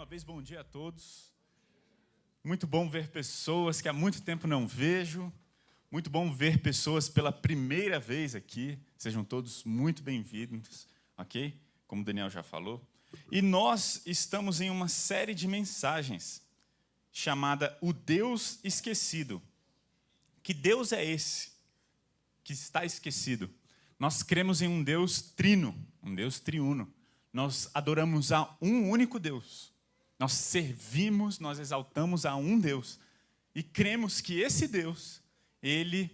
uma vez, bom dia a todos. Muito bom ver pessoas que há muito tempo não vejo. Muito bom ver pessoas pela primeira vez aqui. Sejam todos muito bem-vindos, ok? Como o Daniel já falou. E nós estamos em uma série de mensagens chamada O Deus Esquecido. Que Deus é esse que está esquecido? Nós cremos em um Deus trino, um Deus triuno. Nós adoramos a um único Deus. Nós servimos, nós exaltamos a um Deus. E cremos que esse Deus, ele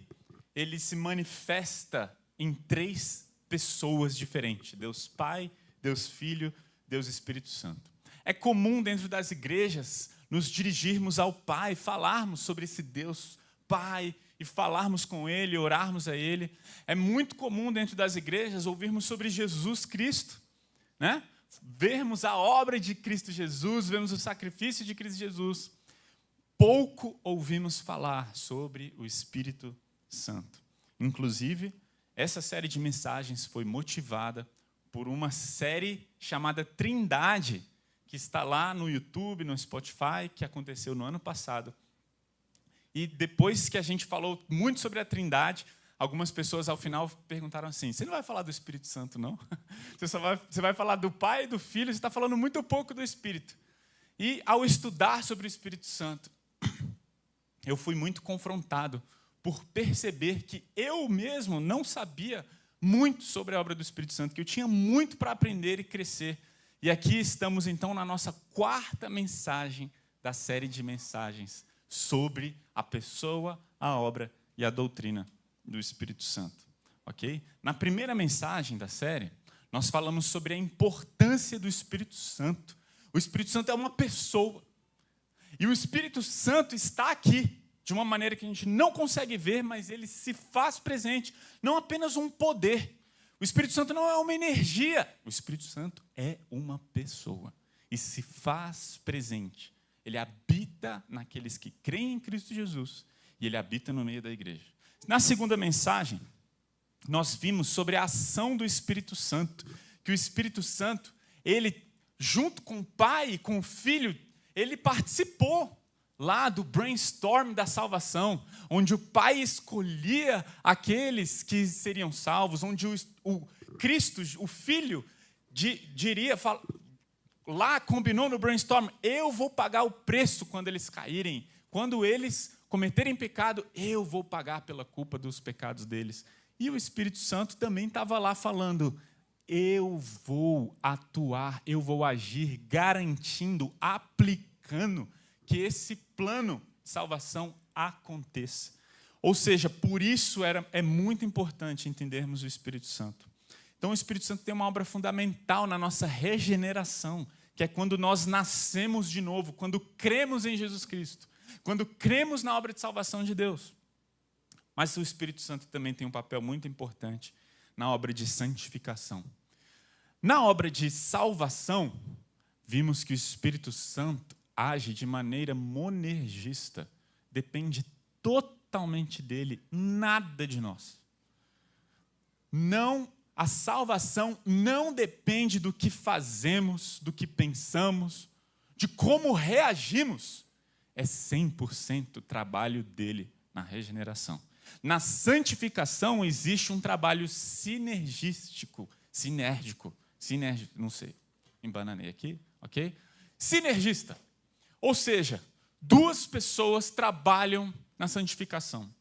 se manifesta em três pessoas diferentes. Deus Pai, Deus Filho, Deus Espírito Santo. É comum dentro das igrejas nos dirigirmos ao Pai, falarmos sobre esse Deus Pai e falarmos com Ele, orarmos a Ele. É muito comum dentro das igrejas ouvirmos sobre Jesus Cristo, né? Vermos a obra de Cristo Jesus, vemos o sacrifício de Cristo Jesus. Pouco ouvimos falar sobre o Espírito Santo. Inclusive, essa série de mensagens foi motivada por uma série chamada Trindade, que está lá no YouTube, no Spotify, que aconteceu no ano passado. E depois que a gente falou muito sobre a Trindade, algumas pessoas, ao final, perguntaram assim, você não vai falar do Espírito Santo, não? Você vai falar do Pai e do Filho, você está falando muito pouco do Espírito. E, ao estudar sobre o Espírito Santo, eu fui muito confrontado por perceber que eu mesmo não sabia muito sobre a obra do Espírito Santo, que eu tinha muito para aprender e crescer. E aqui estamos, então, na nossa quarta mensagem da série de mensagens sobre a pessoa, a obra e a doutrina do Espírito Santo, ok? Na primeira mensagem da série, nós falamos sobre a importância do Espírito Santo. O Espírito Santo é uma pessoa. E o Espírito Santo está aqui, de uma maneira que a gente não consegue ver, mas ele se faz presente, não apenas um poder. O Espírito Santo não é uma energia. O Espírito Santo é uma pessoa e se faz presente. Ele habita naqueles que creem em Cristo Jesus e ele habita no meio da igreja. Na segunda mensagem, nós vimos sobre a ação do Espírito Santo, que o Espírito Santo, ele, junto com o Pai e com o Filho, ele participou lá do brainstorm da salvação, onde o Pai escolhia aqueles que seriam salvos, onde o Cristo, o Filho, lá combinou no brainstorm, eu vou pagar o preço quando eles caírem, quando eles cometerem pecado, eu vou pagar pela culpa dos pecados deles. E o Espírito Santo também estava lá falando, eu vou atuar, eu vou agir, garantindo, aplicando que esse plano de salvação aconteça. Ou seja, por isso é muito importante entendermos o Espírito Santo. Então, o Espírito Santo tem uma obra fundamental na nossa regeneração, que é quando nós nascemos de novo, quando cremos em Jesus Cristo, quando cremos na obra de salvação de Deus. Mas o Espírito Santo também tem um papel muito importante na obra de santificação. Na obra de salvação, vimos que o Espírito Santo age de maneira monergista, depende totalmente dele, nada de nós. A salvação não depende do que fazemos, do que pensamos, de como reagimos. É 100% trabalho dele na regeneração. Na santificação existe um trabalho sinérgico, não sei, embananei aqui, ok? Sinergista, ou seja, duas pessoas trabalham na santificação.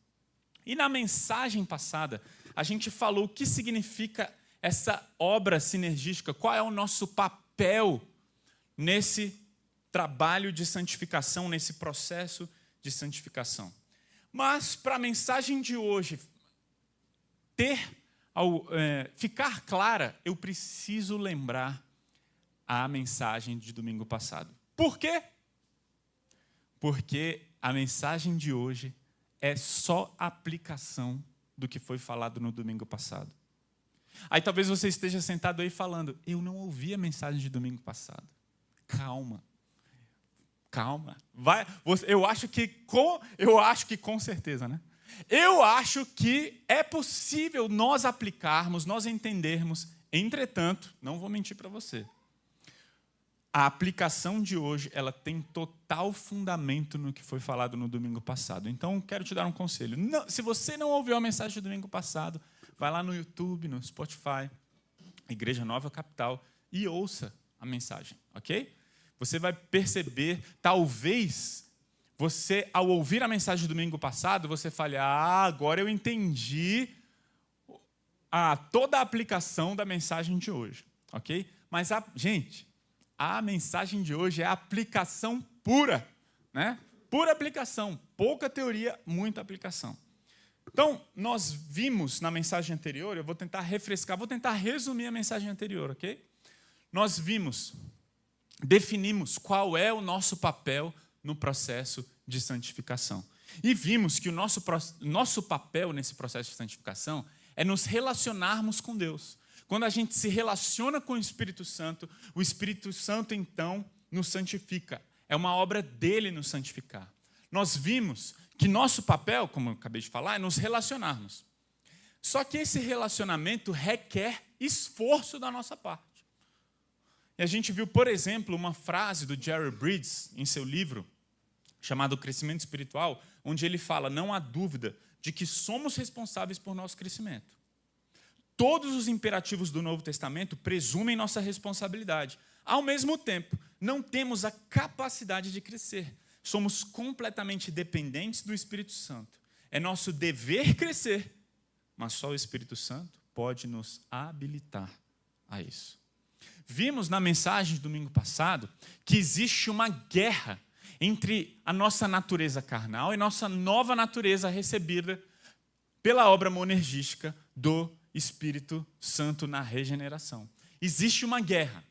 E na mensagem passada, a gente falou o que significa essa obra sinergística, qual é o nosso papel nesse trabalho de santificação, nesse processo de santificação. Mas, para a mensagem de hoje ficar clara, eu preciso lembrar a mensagem de domingo passado. Por quê? Porque a mensagem de hoje é só aplicação do que foi falado no domingo passado. Aí talvez você esteja sentado aí falando, eu não ouvi a mensagem de domingo passado. Calma. Eu acho que com certeza, né? Eu acho que é possível nós aplicarmos, nós entendermos. Entretanto, não vou mentir para você. a aplicação de hoje, ela tem total fundamento no que foi falado no domingo passado. Então, quero te dar um conselho. Não, se você não ouviu a mensagem do domingo passado, vai lá no YouTube, no Spotify, Igreja Nova Capital, e ouça a mensagem, ok? Você vai perceber, talvez, você, ao ouvir a mensagem do domingo passado, você fale, agora eu entendi toda a aplicação da mensagem de hoje, ok? Mas, gente, a mensagem de hoje é a aplicação pura, né? Pura aplicação, pouca teoria, muita aplicação. Então, nós vimos na mensagem anterior, eu vou tentar refrescar, vou tentar resumir a mensagem anterior, ok? Nós vimos, definimos qual é o nosso papel no processo de santificação. E vimos que o nosso papel nesse processo de santificação é nos relacionarmos com Deus. Quando a gente se relaciona com o Espírito Santo, então, nos santifica. É uma obra dele nos santificar. Nós vimos que nosso papel, como eu acabei de falar, é nos relacionarmos. Só que esse relacionamento requer esforço da nossa parte. E a gente viu, por exemplo, uma frase do Jerry Bridges, em seu livro, chamado Crescimento Espiritual, onde ele fala, não há dúvida de que somos responsáveis por nosso crescimento. Todos os imperativos do Novo Testamento presumem nossa responsabilidade. Ao mesmo tempo, não temos a capacidade de crescer. Somos completamente dependentes do Espírito Santo. É nosso dever crescer, mas só o Espírito Santo pode nos habilitar a isso. Vimos na mensagem do domingo passado que existe uma guerra entre a nossa natureza carnal e nossa nova natureza recebida pela obra monergística do Espírito Santo na regeneração. Existe uma guerra,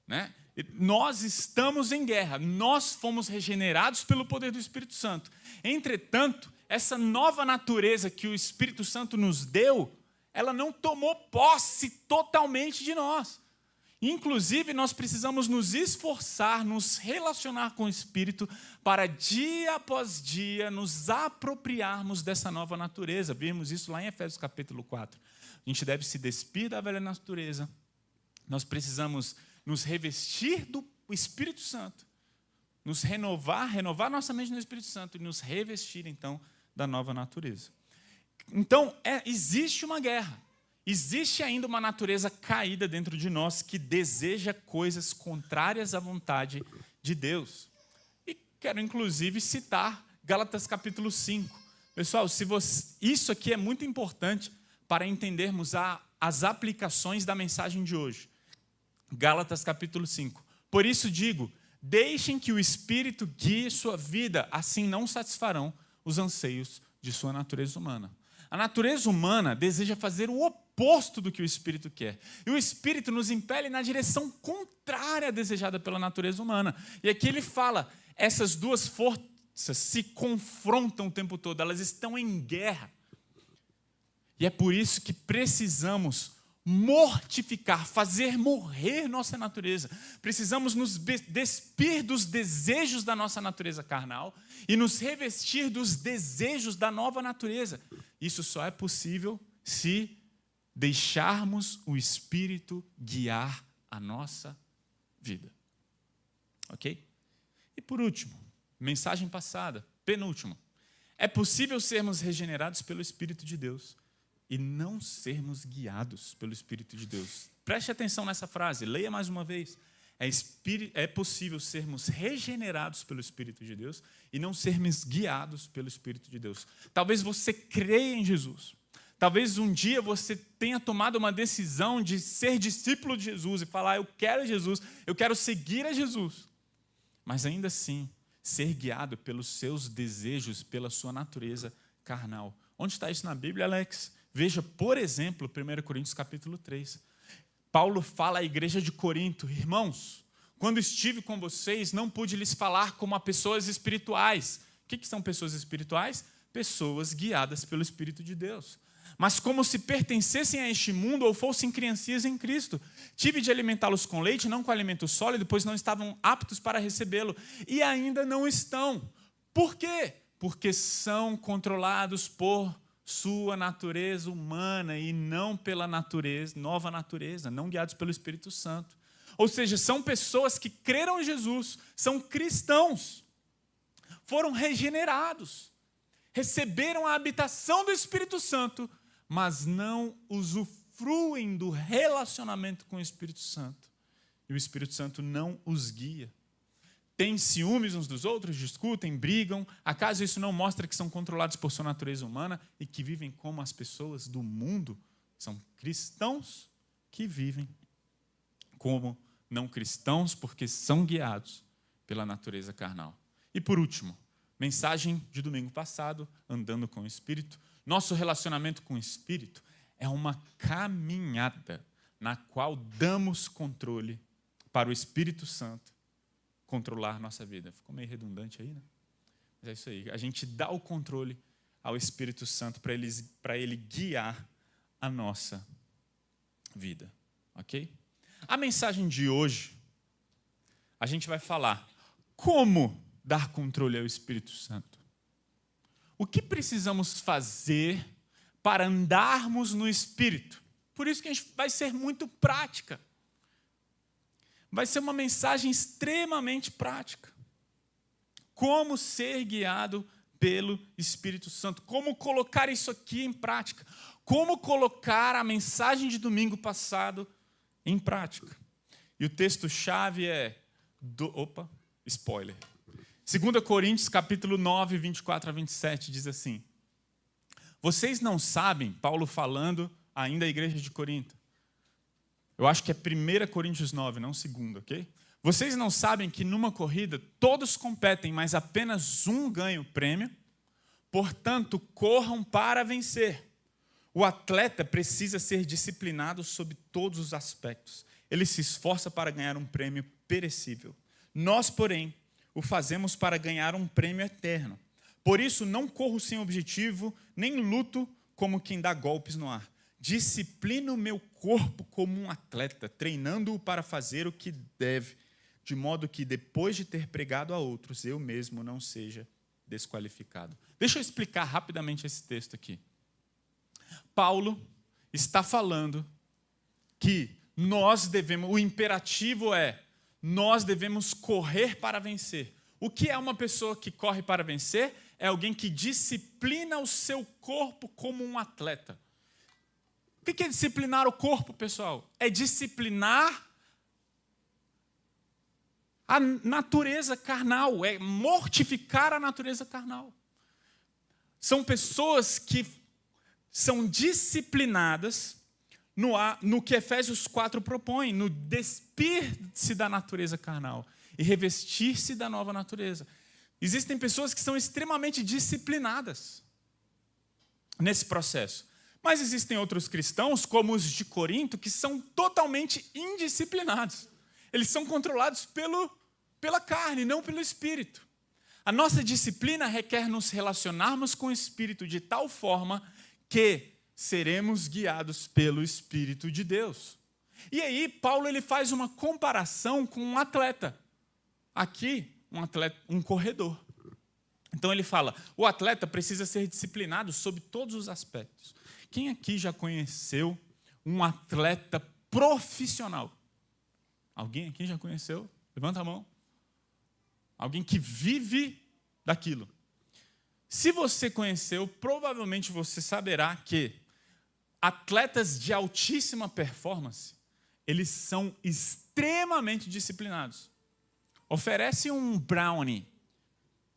né? Nós estamos em guerra, nós fomos regenerados pelo poder do Espírito Santo. Entretanto, essa nova natureza que o Espírito Santo nos deu, ela não tomou posse totalmente de nós. Inclusive, nós precisamos nos esforçar, nos relacionar com o Espírito para, dia após dia, nos apropriarmos dessa nova natureza. Vimos isso lá em Efésios capítulo 4. A gente deve se despir da velha natureza. Nós precisamos nos revestir do Espírito Santo, nos renovar nossa mente no Espírito Santo e nos revestir, então, da nova natureza. Então, existe uma guerra. Existe ainda uma natureza caída dentro de nós que deseja coisas contrárias à vontade de Deus. E quero, inclusive, citar Gálatas capítulo 5. Pessoal, isso aqui é muito importante para entendermos as aplicações da mensagem de hoje. Gálatas capítulo 5. Por isso digo, deixem que o Espírito guie sua vida, assim não satisfarão os anseios de sua natureza humana. A natureza humana deseja fazer o oposto do que o Espírito quer. E o Espírito nos impele na direção contrária à desejada pela natureza humana. E aqui ele fala, essas duas forças se confrontam o tempo todo, elas estão em guerra. E é por isso que precisamos mortificar, fazer morrer nossa natureza. Precisamos nos despir dos desejos da nossa natureza carnal e nos revestir dos desejos da nova natureza. Isso só é possível se deixarmos o Espírito guiar a nossa vida. Ok? E por último, mensagem passada, penúltimo. É possível sermos regenerados pelo Espírito de Deus e não sermos guiados pelo Espírito de Deus. Preste atenção nessa frase, leia mais uma vez. É possível sermos regenerados pelo Espírito de Deus e não sermos guiados pelo Espírito de Deus. Talvez você creia em Jesus. Talvez um dia você tenha tomado uma decisão de ser discípulo de Jesus e falar, eu quero Jesus, eu quero seguir a Jesus. Mas ainda assim, ser guiado pelos seus desejos, pela sua natureza carnal. Onde está isso na Bíblia, Alex? Veja, por exemplo, 1 Coríntios capítulo 3. Paulo fala à igreja de Corinto, irmãos, quando estive com vocês, não pude lhes falar como a pessoas espirituais. O que são pessoas espirituais? Pessoas guiadas pelo Espírito de Deus. Mas como se pertencessem a este mundo ou fossem criancinhas em Cristo. Tive de alimentá-los com leite, não com alimento sólido, pois não estavam aptos para recebê-lo. E ainda não estão. Por quê? Porque são controlados por sua natureza humana e não pela natureza, nova natureza, não guiados pelo Espírito Santo. Ou seja, são pessoas que creram em Jesus, são cristãos, foram regenerados, receberam a habitação do Espírito Santo, mas não usufruem do relacionamento com o Espírito Santo. E o Espírito Santo não os guia. Têm ciúmes uns dos outros, discutem, brigam. Acaso isso não mostra que são controlados por sua natureza humana e que vivem como as pessoas do mundo? São cristãos que vivem como não cristãos, porque são guiados pela natureza carnal. E por último, mensagem de domingo passado, andando com o Espírito. Nosso relacionamento com o Espírito é uma caminhada na qual damos controle para o Espírito Santo controlar nossa vida. Ficou meio redundante aí, né? Mas é isso aí. A gente dá o controle ao Espírito Santo para ele guiar a nossa vida. Ok? A mensagem de hoje, a gente vai falar como dar controle ao Espírito Santo. O que precisamos fazer para andarmos no Espírito? Por isso que a gente vai ser muito prática. Vai ser uma mensagem extremamente prática. Como ser guiado pelo Espírito Santo. Como colocar isso aqui em prática. Como colocar a mensagem de domingo passado em prática. E o texto-chave é... spoiler. 2 Coríntios, capítulo 9, 24 a 27, diz assim. Vocês não sabem, Paulo falando ainda à igreja de Corinto. Eu acho que é 1 Coríntios 9, não 2, ok? Vocês não sabem que numa corrida todos competem, mas apenas um ganha o prêmio? Portanto, corram para vencer. O atleta precisa ser disciplinado sob todos os aspectos. Ele se esforça para ganhar um prêmio perecível. Nós, porém, o fazemos para ganhar um prêmio eterno. Por isso, não corro sem objetivo, nem luto como quem dá golpes no ar. Disciplino o meu corpo como um atleta, treinando-o para fazer o que deve, de modo que, depois de ter pregado a outros, eu mesmo não seja desqualificado. Deixa eu explicar rapidamente esse texto aqui. Paulo está falando que o imperativo é, nós devemos correr para vencer. O que é uma pessoa que corre para vencer? É alguém que disciplina o seu corpo como um atleta. O que é disciplinar o corpo, pessoal? É disciplinar a natureza carnal, é mortificar a natureza carnal. São pessoas que são disciplinadas no que Efésios 4 propõe, no despir-se da natureza carnal e revestir-se da nova natureza. Existem pessoas que são extremamente disciplinadas nesse processo. Mas existem outros cristãos, como os de Corinto, que são totalmente indisciplinados. Eles são controlados pela carne, não pelo Espírito. A nossa disciplina requer nos relacionarmos com o Espírito de tal forma que seremos guiados pelo Espírito de Deus. E aí, Paulo ele faz uma comparação com um atleta. Aqui, um corredor. Então ele fala, o atleta precisa ser disciplinado sob todos os aspectos. Quem aqui já conheceu um atleta profissional? Alguém aqui já conheceu? Levanta a mão. Alguém que vive daquilo. Se você conheceu, provavelmente você saberá que atletas de altíssima performance, eles são extremamente disciplinados. Oferece um brownie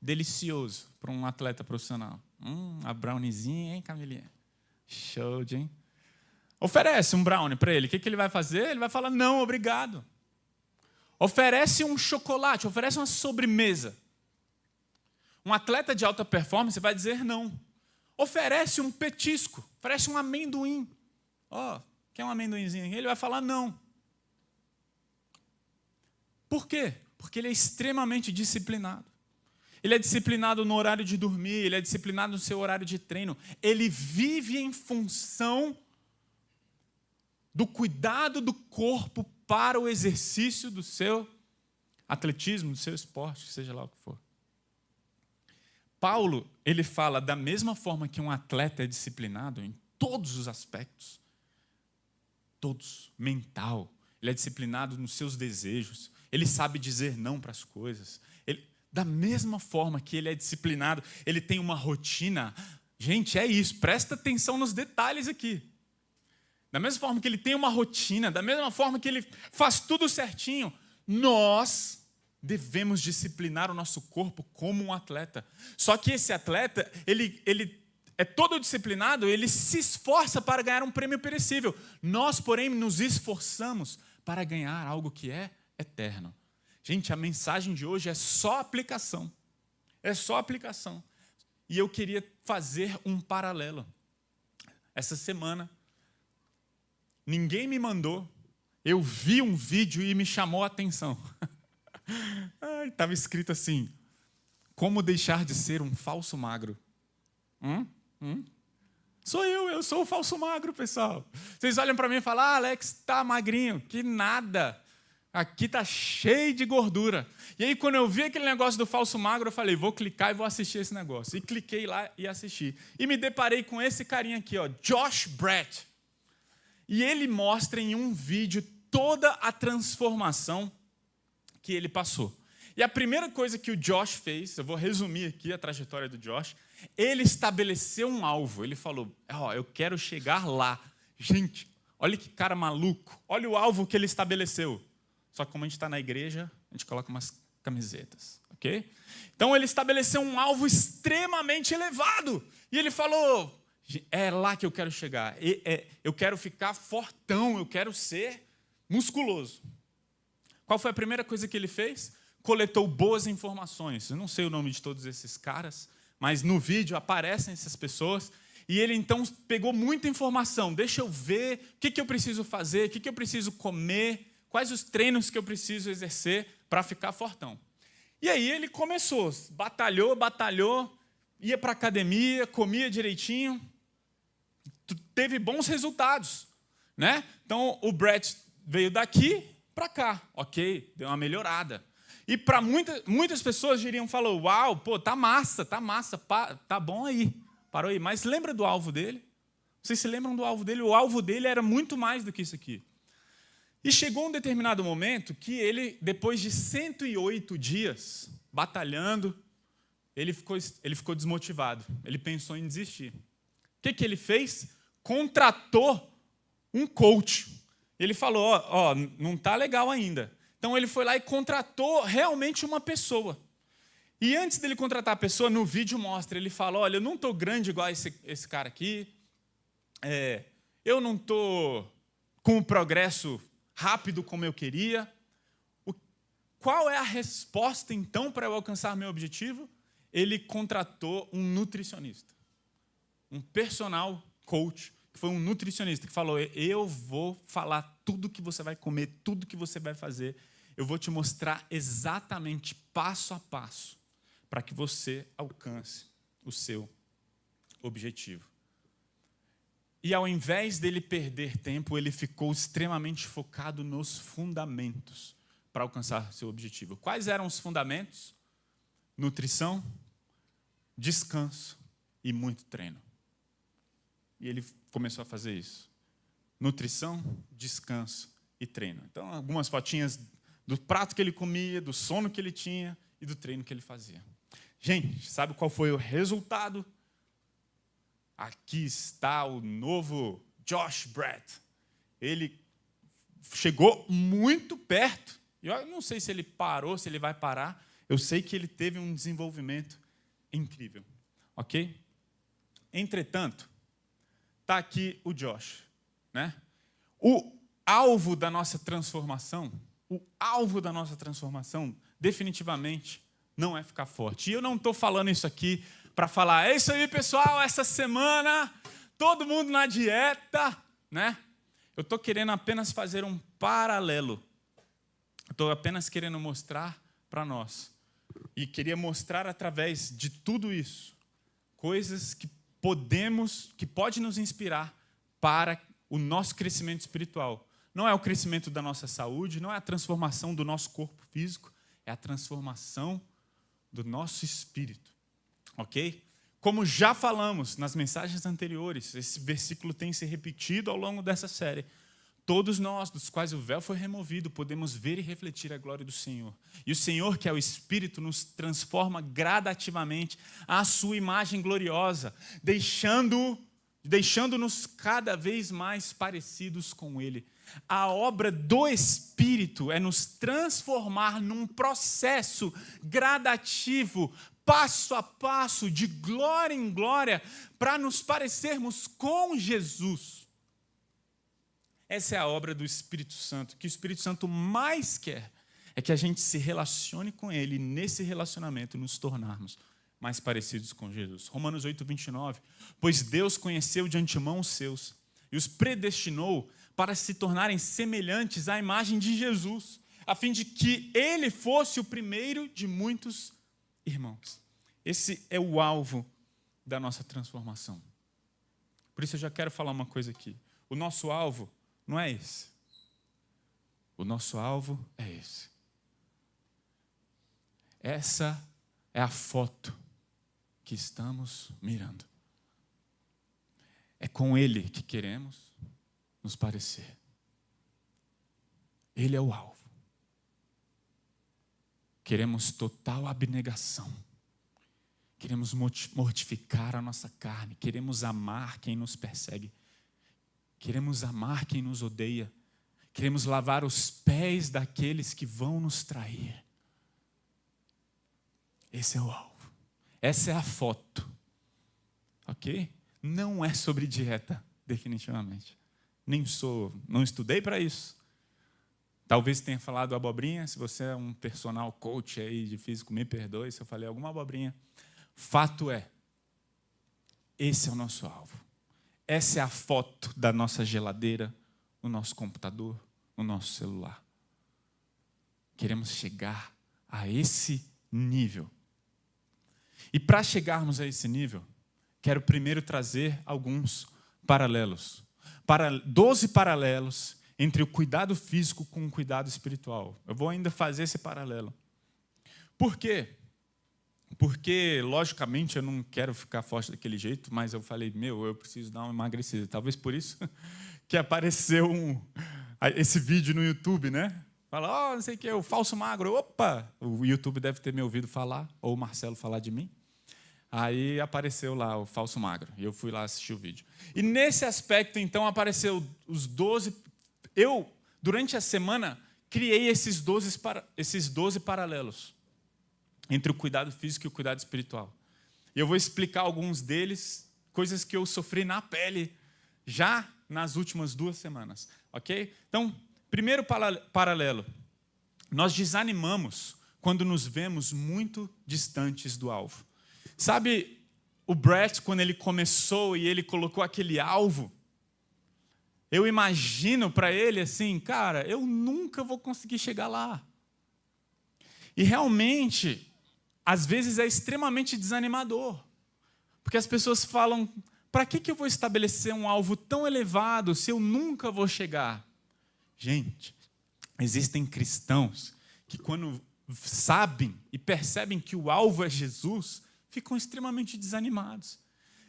delicioso para um atleta profissional. A browniezinha, hein, Camilinha? Show, hein? Oferece um brownie para ele. O que ele vai fazer? Ele vai falar, não, obrigado. Oferece um chocolate, oferece uma sobremesa. Um atleta de alta performance vai dizer não. Oferece um petisco, oferece um amendoim. Quer um amendoinzinho? Ele vai falar não. Por quê? Porque ele é extremamente disciplinado. Ele é disciplinado no horário de dormir, ele é disciplinado no seu horário de treino. Ele vive em função do cuidado do corpo para o exercício do seu atletismo, do seu esporte, seja lá o que for. Paulo, ele fala da mesma forma que um atleta é disciplinado em todos os aspectos, todos, mental, ele é disciplinado nos seus desejos, ele sabe dizer não para as coisas. Da mesma forma que ele é disciplinado, ele tem uma rotina. Gente, é isso, presta atenção nos detalhes aqui. Da mesma forma que ele tem uma rotina, da mesma forma que ele faz tudo certinho, nós devemos disciplinar o nosso corpo como um atleta. Só que esse atleta, ele é todo disciplinado, ele se esforça para ganhar um prêmio perecível. Nós, porém, nos esforçamos para ganhar algo que é eterno. Gente, a mensagem de hoje é só aplicação. É só aplicação. E eu queria fazer um paralelo. Essa semana, ninguém me mandou, eu vi um vídeo e me chamou a atenção. Estava escrito assim: como deixar de ser um falso magro? Sou eu sou o falso magro, pessoal. Vocês olham para mim e falam: Alex, tá magrinho. Que nada. Aqui tá cheio de gordura. E aí, quando eu vi aquele negócio do falso magro, eu falei: vou clicar e vou assistir esse negócio. E cliquei lá e assisti. E me deparei com esse carinha aqui, ó, Josh Brett. E ele mostra em um vídeo toda a transformação que ele passou. E a primeira coisa que o Josh fez, eu vou resumir aqui a trajetória do Josh, ele estabeleceu um alvo. Ele falou: eu quero chegar lá. Gente, olha que cara maluco. Olha o alvo que ele estabeleceu. Só que como a gente está na igreja, a gente coloca umas camisetas, ok? Então ele estabeleceu um alvo extremamente elevado. E ele falou: é lá que eu quero chegar. Eu quero ficar fortão, eu quero ser musculoso. Qual foi a primeira coisa que ele fez? Coletou boas informações. Eu não sei o nome de todos esses caras, mas no vídeo aparecem essas pessoas. E ele então pegou muita informação. Deixa eu ver o que eu preciso fazer, o que eu preciso comer, quais os treinos que eu preciso exercer para ficar fortão. E aí ele começou, batalhou, ia para a academia, comia direitinho, teve bons resultados, né? Então o Brett veio daqui para cá, ok, deu uma melhorada. E para muitas pessoas diriam, falou: uau, pô, tá massa, tá bom aí, parou aí. Mas lembra do alvo dele? Vocês se lembram do alvo dele? O alvo dele era muito mais do que isso aqui. E chegou um determinado momento que ele, depois de 108 dias batalhando, ele ficou desmotivado. Ele pensou em desistir. O que ele fez? Contratou um coach. Ele falou: não está legal ainda. Então ele foi lá e contratou realmente uma pessoa. E antes dele contratar a pessoa, no vídeo mostra, ele fala: olha, eu não estou grande igual esse cara aqui, eu não estou com o progresso rápido como eu queria. Qual é a resposta, então, para eu alcançar meu objetivo? Ele contratou um nutricionista, um personal coach, que foi um nutricionista, que falou: eu vou falar tudo que você vai comer, tudo que você vai fazer, eu vou te mostrar exatamente, passo a passo, para que você alcance o seu objetivo. E ao invés dele perder tempo, ele ficou extremamente focado nos fundamentos para alcançar seu objetivo. Quais eram os fundamentos? Nutrição, descanso e muito treino. E ele começou a fazer isso. Nutrição, descanso e treino. Então, algumas fotinhas do prato que ele comia, do sono que ele tinha e do treino que ele fazia. Gente, sabe qual foi o resultado? Aqui está o novo Josh Brett. Ele chegou muito perto. Eu não sei se ele parou, se ele vai parar. Eu sei que ele teve um desenvolvimento incrível. Ok? Entretanto, está aqui o Josh, né? O alvo da nossa transformação, definitivamente não é ficar forte. E eu não estou falando isso aqui para falar: é isso aí, pessoal, essa semana, todo mundo na dieta, né? Eu estou querendo apenas fazer um paralelo. Estou apenas querendo mostrar para nós. E queria mostrar através de tudo isso, coisas que pode nos inspirar para o nosso crescimento espiritual. Não é o crescimento da nossa saúde, não é a transformação do nosso corpo físico, é a transformação do nosso espírito. Ok? Como já falamos nas mensagens anteriores, esse versículo tem se repetido ao longo dessa série. Todos nós, dos quais o véu foi removido, podemos ver e refletir a glória do Senhor. E o Senhor, que é o Espírito, nos transforma gradativamente à sua imagem gloriosa, deixando-nos cada vez mais parecidos com Ele. A obra do Espírito é nos transformar num processo gradativo, passo a passo, de glória em glória, para nos parecermos com Jesus. Essa é a obra do Espírito Santo. O que o Espírito Santo mais quer é que a gente se relacione com Ele e, nesse relacionamento, nos tornarmos mais parecidos com Jesus. Romanos 8, 29. Pois Deus conheceu de antemão os seus e os predestinou para se tornarem semelhantes à imagem de Jesus, a fim de que Ele fosse o primeiro de muitos irmãos. Esse é o alvo da nossa transformação. Por isso eu já quero falar uma coisa aqui. O nosso alvo não é esse. O nosso alvo é esse. Essa é a foto que estamos mirando. É com Ele que queremos nos parecer. Ele é o alvo. Queremos total abnegação. Queremos mortificar a nossa carne. Queremos amar quem nos persegue. Queremos amar quem nos odeia. Queremos lavar os pés daqueles que vão nos trair. Esse é o alvo. Essa é a foto. Ok? Não é sobre dieta, definitivamente. Não estudei para isso. Talvez tenha falado abobrinha. Se você é um personal coach aí de físico, me perdoe se eu falei alguma abobrinha. Fato é, esse é o nosso alvo. Essa é a foto da nossa geladeira, no nosso computador, no nosso celular. Queremos chegar a esse nível. E para chegarmos a esse nível, quero primeiro trazer alguns paralelos. 12 paralelos entre o cuidado físico com o cuidado espiritual. Eu vou ainda fazer esse paralelo. Por quê? Porque, logicamente, eu não quero ficar forte daquele jeito, mas eu falei, eu preciso dar uma emagrecida. Talvez por isso que apareceu esse vídeo no YouTube, né? Fala, não sei o que, o falso magro. Opa! O YouTube deve ter me ouvido falar, ou o Marcelo falar de mim. Aí apareceu lá o falso magro, e eu fui lá assistir o vídeo. E nesse aspecto, então, apareceu os 12... durante a semana, criei esses 12 paralelos entre o cuidado físico e o cuidado espiritual. E eu vou explicar alguns deles, coisas que eu sofri na pele já nas últimas 2 semanas. Ok? Então, primeiro paralelo. Nós desanimamos quando nos vemos muito distantes do alvo. Sabe o Brett, quando ele começou e ele colocou aquele alvo? Eu imagino para ele assim, cara, eu nunca vou conseguir chegar lá. E realmente, às vezes é extremamente desanimador. Porque as pessoas falam, para que eu vou estabelecer um alvo tão elevado se eu nunca vou chegar? Gente, existem cristãos que quando sabem e percebem que o alvo é Jesus, ficam extremamente desanimados.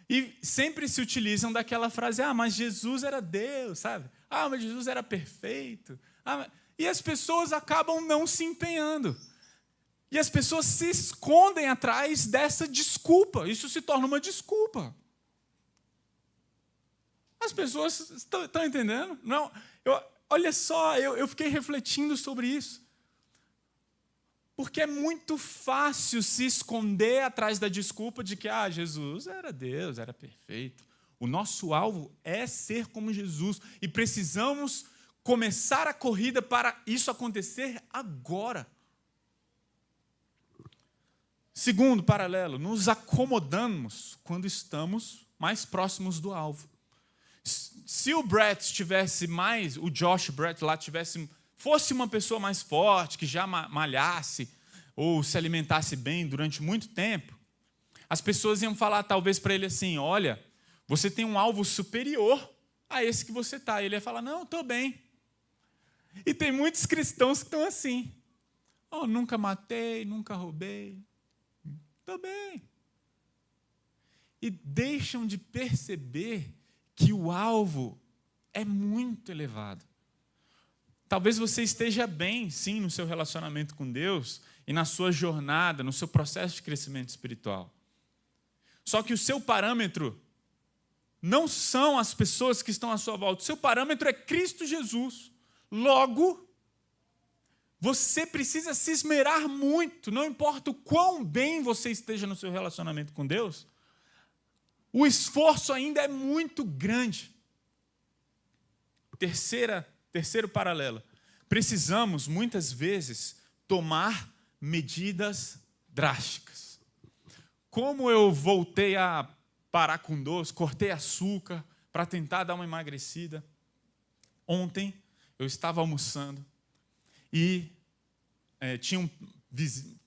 E sempre se utilizam daquela frase, mas Jesus era Deus, sabe? Mas Jesus era perfeito. E as pessoas acabam não se empenhando. E as pessoas se escondem atrás dessa desculpa. Isso se torna uma desculpa. As pessoas estão entendendo? Não, olha só, eu fiquei refletindo sobre isso. Porque é muito fácil se esconder atrás da desculpa de que Jesus era Deus, era perfeito. O nosso alvo é ser como Jesus. E precisamos começar a corrida para isso acontecer agora. Segundo paralelo, nos acomodamos quando estamos mais próximos do alvo. Se o Brett tivesse mais, o Josh Brett lá fosse uma pessoa mais forte, que já malhasse ou se alimentasse bem durante muito tempo, as pessoas iam falar talvez para ele assim, olha, você tem um alvo superior a esse que você está. E ele ia falar, não, estou bem. E tem muitos cristãos que estão assim, nunca matei, nunca roubei, estou bem. E deixam de perceber que o alvo é muito elevado. Talvez você esteja bem, sim, no seu relacionamento com Deus e na sua jornada, no seu processo de crescimento espiritual. Só que o seu parâmetro não são as pessoas que estão à sua volta. O seu parâmetro é Cristo Jesus. Logo, você precisa se esmerar muito, não importa o quão bem você esteja no seu relacionamento com Deus, o esforço ainda é muito grande. Terceiro paralelo. Precisamos, muitas vezes, tomar medidas drásticas. Como eu voltei a parar com doce, cortei açúcar para tentar dar uma emagrecida. Ontem eu estava almoçando e tinha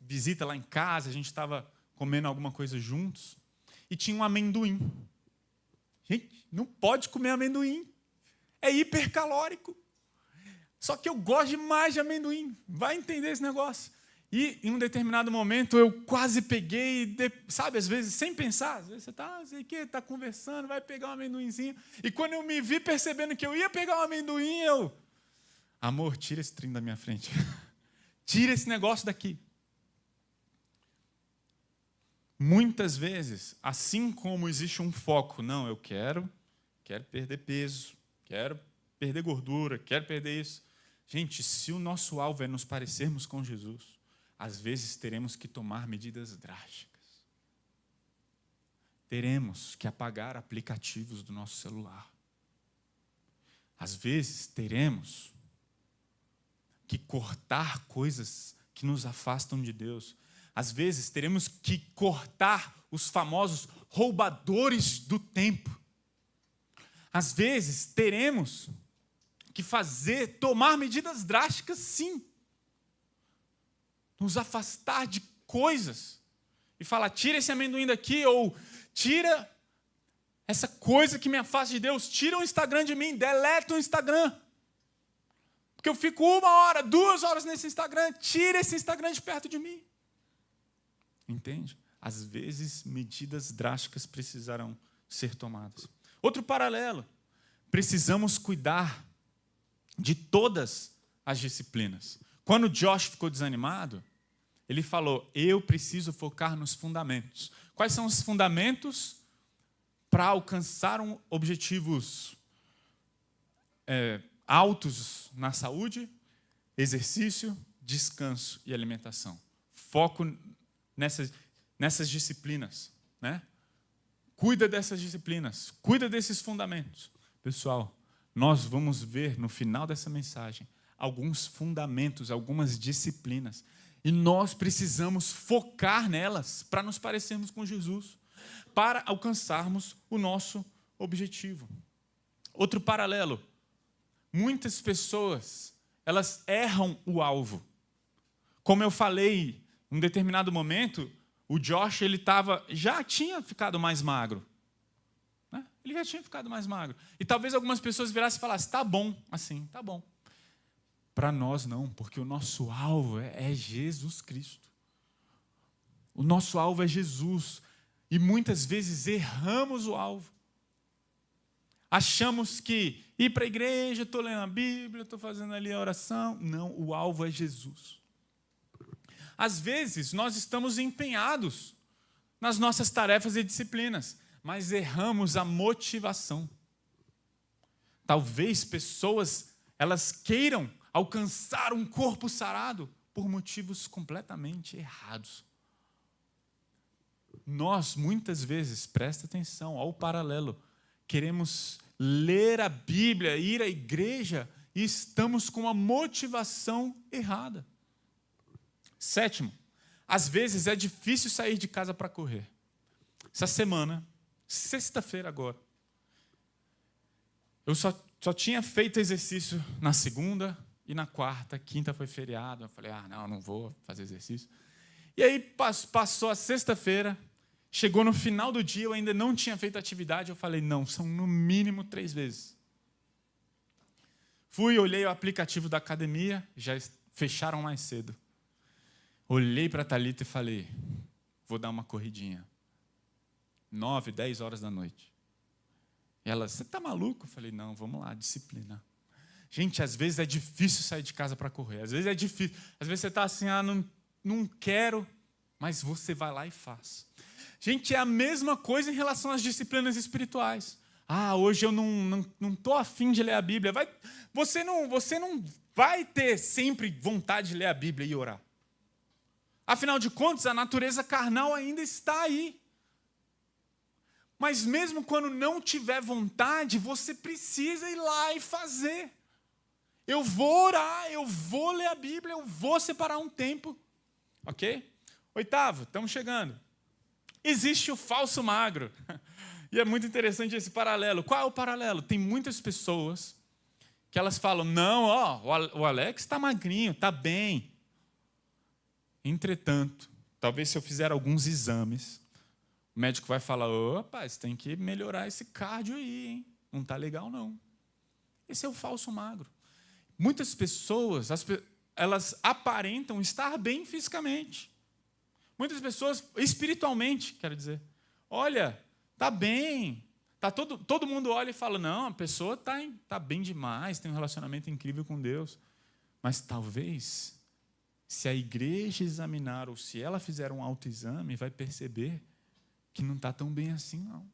visita lá em casa, a gente estava comendo alguma coisa juntos e tinha um amendoim. Gente, não pode comer amendoim. É hipercalórico. Só que eu gosto demais de amendoim. Vai entender esse negócio. E, em um determinado momento, eu quase peguei, sabe, às vezes, sem pensar. Às vezes você está conversando, vai pegar um amendoinzinho. E quando eu me vi percebendo que eu ia pegar um amendoim, amor, tira esse trem da minha frente. Tira esse negócio daqui. Muitas vezes, assim como existe um foco, não, eu quero perder peso, quero perder gordura, quero perder isso. Gente, se o nosso alvo é nos parecermos com Jesus, às vezes teremos que tomar medidas drásticas. Teremos que apagar aplicativos do nosso celular. Às vezes teremos que cortar coisas que nos afastam de Deus. Às vezes teremos que cortar os famosos roubadores do tempo. Às vezes teremos que tomar medidas drásticas, sim. Nos afastar de coisas e falar, tira esse amendoim daqui, ou tira essa coisa que me afasta de Deus, tira o Instagram de mim, deleta o Instagram. Porque eu fico 1 hora, 2 horas nesse Instagram, tira esse Instagram de perto de mim. Entende? Às vezes, medidas drásticas precisarão ser tomadas. Outro paralelo, precisamos cuidar de todas as disciplinas. Quando Josh ficou desanimado, ele falou, eu preciso focar nos fundamentos. Quais são os fundamentos para alcançar objetivos altos na saúde? Exercício, descanso e alimentação. Foco nessas disciplinas, né? Cuida dessas disciplinas, cuida desses fundamentos. Pessoal, nós vamos ver no final dessa mensagem alguns fundamentos, algumas disciplinas. E nós precisamos focar nelas para nos parecermos com Jesus, para alcançarmos o nosso objetivo. Outro paralelo. Muitas pessoas, elas erram o alvo. Como eu falei, em um determinado momento, o Josh já tinha ficado mais magro. Né? Ele já tinha ficado mais magro. E talvez algumas pessoas virassem e falassem, tá bom, assim, tá bom. Para nós não, porque o nosso alvo é Jesus Cristo. O nosso alvo é Jesus. E muitas vezes erramos o alvo. Achamos que ir para a igreja, estou lendo a Bíblia, estou fazendo ali a oração. Não, o alvo é Jesus. Às vezes, nós estamos empenhados nas nossas tarefas e disciplinas, mas erramos a motivação. Talvez pessoas, elas queiram alcançar um corpo sarado por motivos completamente errados. Nós, muitas vezes, presta atenção ao paralelo, queremos ler a Bíblia, ir à igreja e estamos com a motivação errada. Sétimo, às vezes é difícil sair de casa para correr. Essa semana, sexta-feira agora, eu só tinha feito exercício na segunda e na quarta, quinta foi feriado. Eu falei, não vou fazer exercício. E aí passou a sexta-feira, chegou no final do dia, eu ainda não tinha feito atividade. Eu falei, não, são no mínimo 3 vezes. Fui, olhei o aplicativo da academia, já fecharam mais cedo. Olhei para a Thalita e falei, vou dar uma corridinha. 9, 10 horas da noite. E ela, você está maluco? Eu falei, não, vamos lá, disciplina. Gente, às vezes é difícil sair de casa para correr. Às vezes é difícil. Às vezes você está assim, não quero, mas você vai lá e faz. Gente, é a mesma coisa em relação às disciplinas espirituais. Hoje eu não estou afim de ler a Bíblia. Você não vai ter sempre vontade de ler a Bíblia e orar. Afinal de contas, a natureza carnal ainda está aí. Mas mesmo quando não tiver vontade, você precisa ir lá e fazer. Eu vou orar, eu vou ler a Bíblia, eu vou separar um tempo. Ok? 8º, estamos chegando. Existe o falso magro. E é muito interessante esse paralelo. Qual é o paralelo? Tem muitas pessoas que elas falam, não, o Alex está magrinho, está bem. Entretanto, talvez se eu fizer alguns exames, o médico vai falar, rapaz, tem que melhorar esse cardio aí, hein? Não está legal, não. Esse é o falso magro. Muitas pessoas, elas aparentam estar bem fisicamente. Muitas pessoas, espiritualmente, quero dizer, olha, está bem. Todo mundo olha e fala, não, a pessoa está bem demais, tem um relacionamento incrível com Deus. Mas talvez, se a igreja examinar, ou se ela fizer um autoexame, vai perceber que não está tão bem assim, não.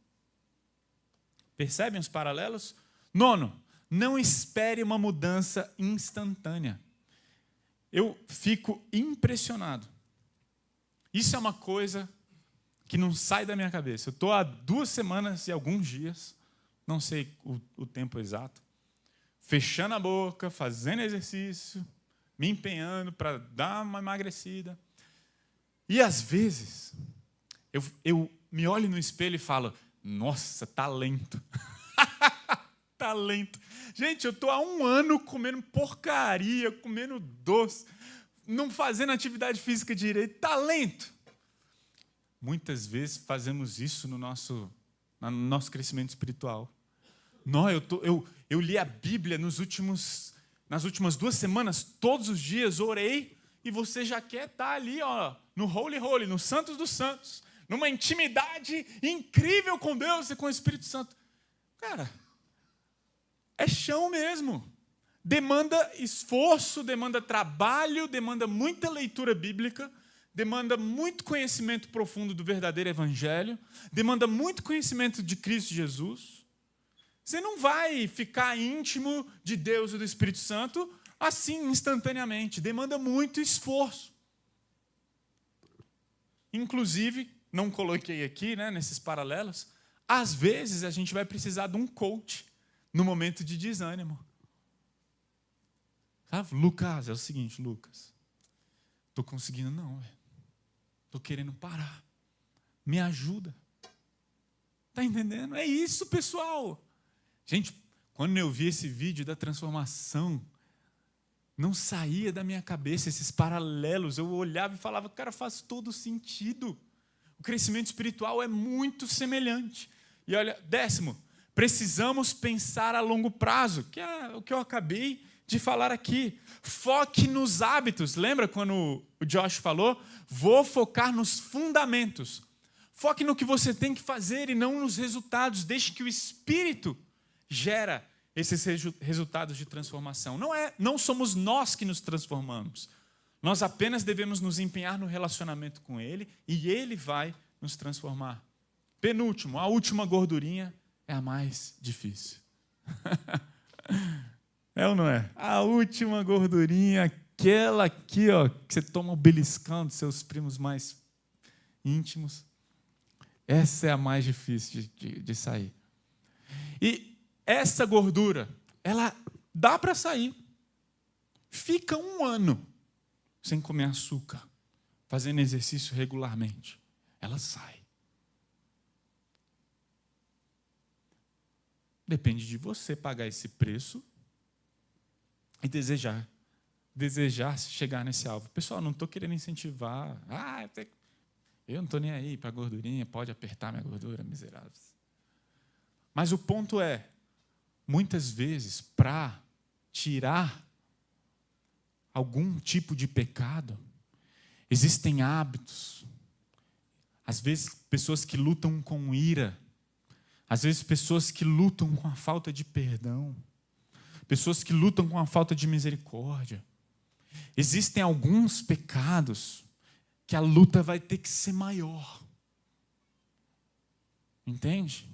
Percebem os paralelos? 9, não espere uma mudança instantânea. Eu fico impressionado. Isso é uma coisa que não sai da minha cabeça. Eu estou há 2 semanas e alguns dias, não sei o tempo exato, fechando a boca, fazendo exercício, me empenhando para dar uma emagrecida. E, às vezes, eu me olho no espelho e falo, nossa, talento. Talento. Gente, eu estou há 1 ano comendo porcaria, comendo doce, não fazendo atividade física direito. Talento. Muitas vezes fazemos isso no nosso crescimento espiritual. Não, eu li a Bíblia nas últimas 2 semanas, todos os dias, orei, e você já quer estar ali, no Holy, no Santos dos Santos, numa intimidade incrível com Deus e com o Espírito Santo. Cara, é chão mesmo. Demanda esforço, demanda trabalho, demanda muita leitura bíblica, demanda muito conhecimento profundo do verdadeiro evangelho, demanda muito conhecimento de Cristo Jesus. Você não vai ficar íntimo de Deus e do Espírito Santo assim, instantaneamente. Demanda muito esforço. Inclusive, não coloquei aqui, nesses paralelos, às vezes a gente vai precisar de um coach no momento de desânimo. Sabe? Lucas, é o seguinte, Lucas, estou conseguindo não, velho. Estou querendo parar. Me ajuda. Está entendendo? É isso, pessoal. Gente, quando eu vi esse vídeo da transformação, não saía da minha cabeça esses paralelos. Eu olhava e falava, cara, faz todo sentido. O crescimento espiritual é muito semelhante. E olha, 10º, precisamos pensar a longo prazo, que é o que eu acabei de falar aqui. Foque nos hábitos. Lembra quando o Josh falou? Vou focar nos fundamentos. Foque no que você tem que fazer e não nos resultados. Deixe que o Espírito gera esses resultados de transformação. Não somos nós que nos transformamos. Nós apenas devemos nos empenhar no relacionamento com Ele e Ele vai nos transformar. Penúltimo, a última gordurinha é a mais difícil. É ou não é? A última gordurinha, aquela aqui, que você toma o beliscão dos seus primos mais íntimos. Essa é a mais difícil de sair. E essa gordura, ela dá para sair. Fica 1 ano sem comer açúcar, fazendo exercício regularmente. Ela sai. Depende de você pagar esse preço e desejar chegar nesse alvo. Pessoal, não estou querendo incentivar. Eu não estou nem aí para a gordurinha, pode apertar minha gordura, miseráveis. Mas o ponto é, muitas vezes, para tirar algum tipo de pecado, existem hábitos. Às vezes, pessoas que lutam com ira. Às vezes, pessoas que lutam com a falta de perdão. pessoas que lutam com a falta de misericórdia. Existem alguns pecados que a luta vai ter que ser maior. Entende?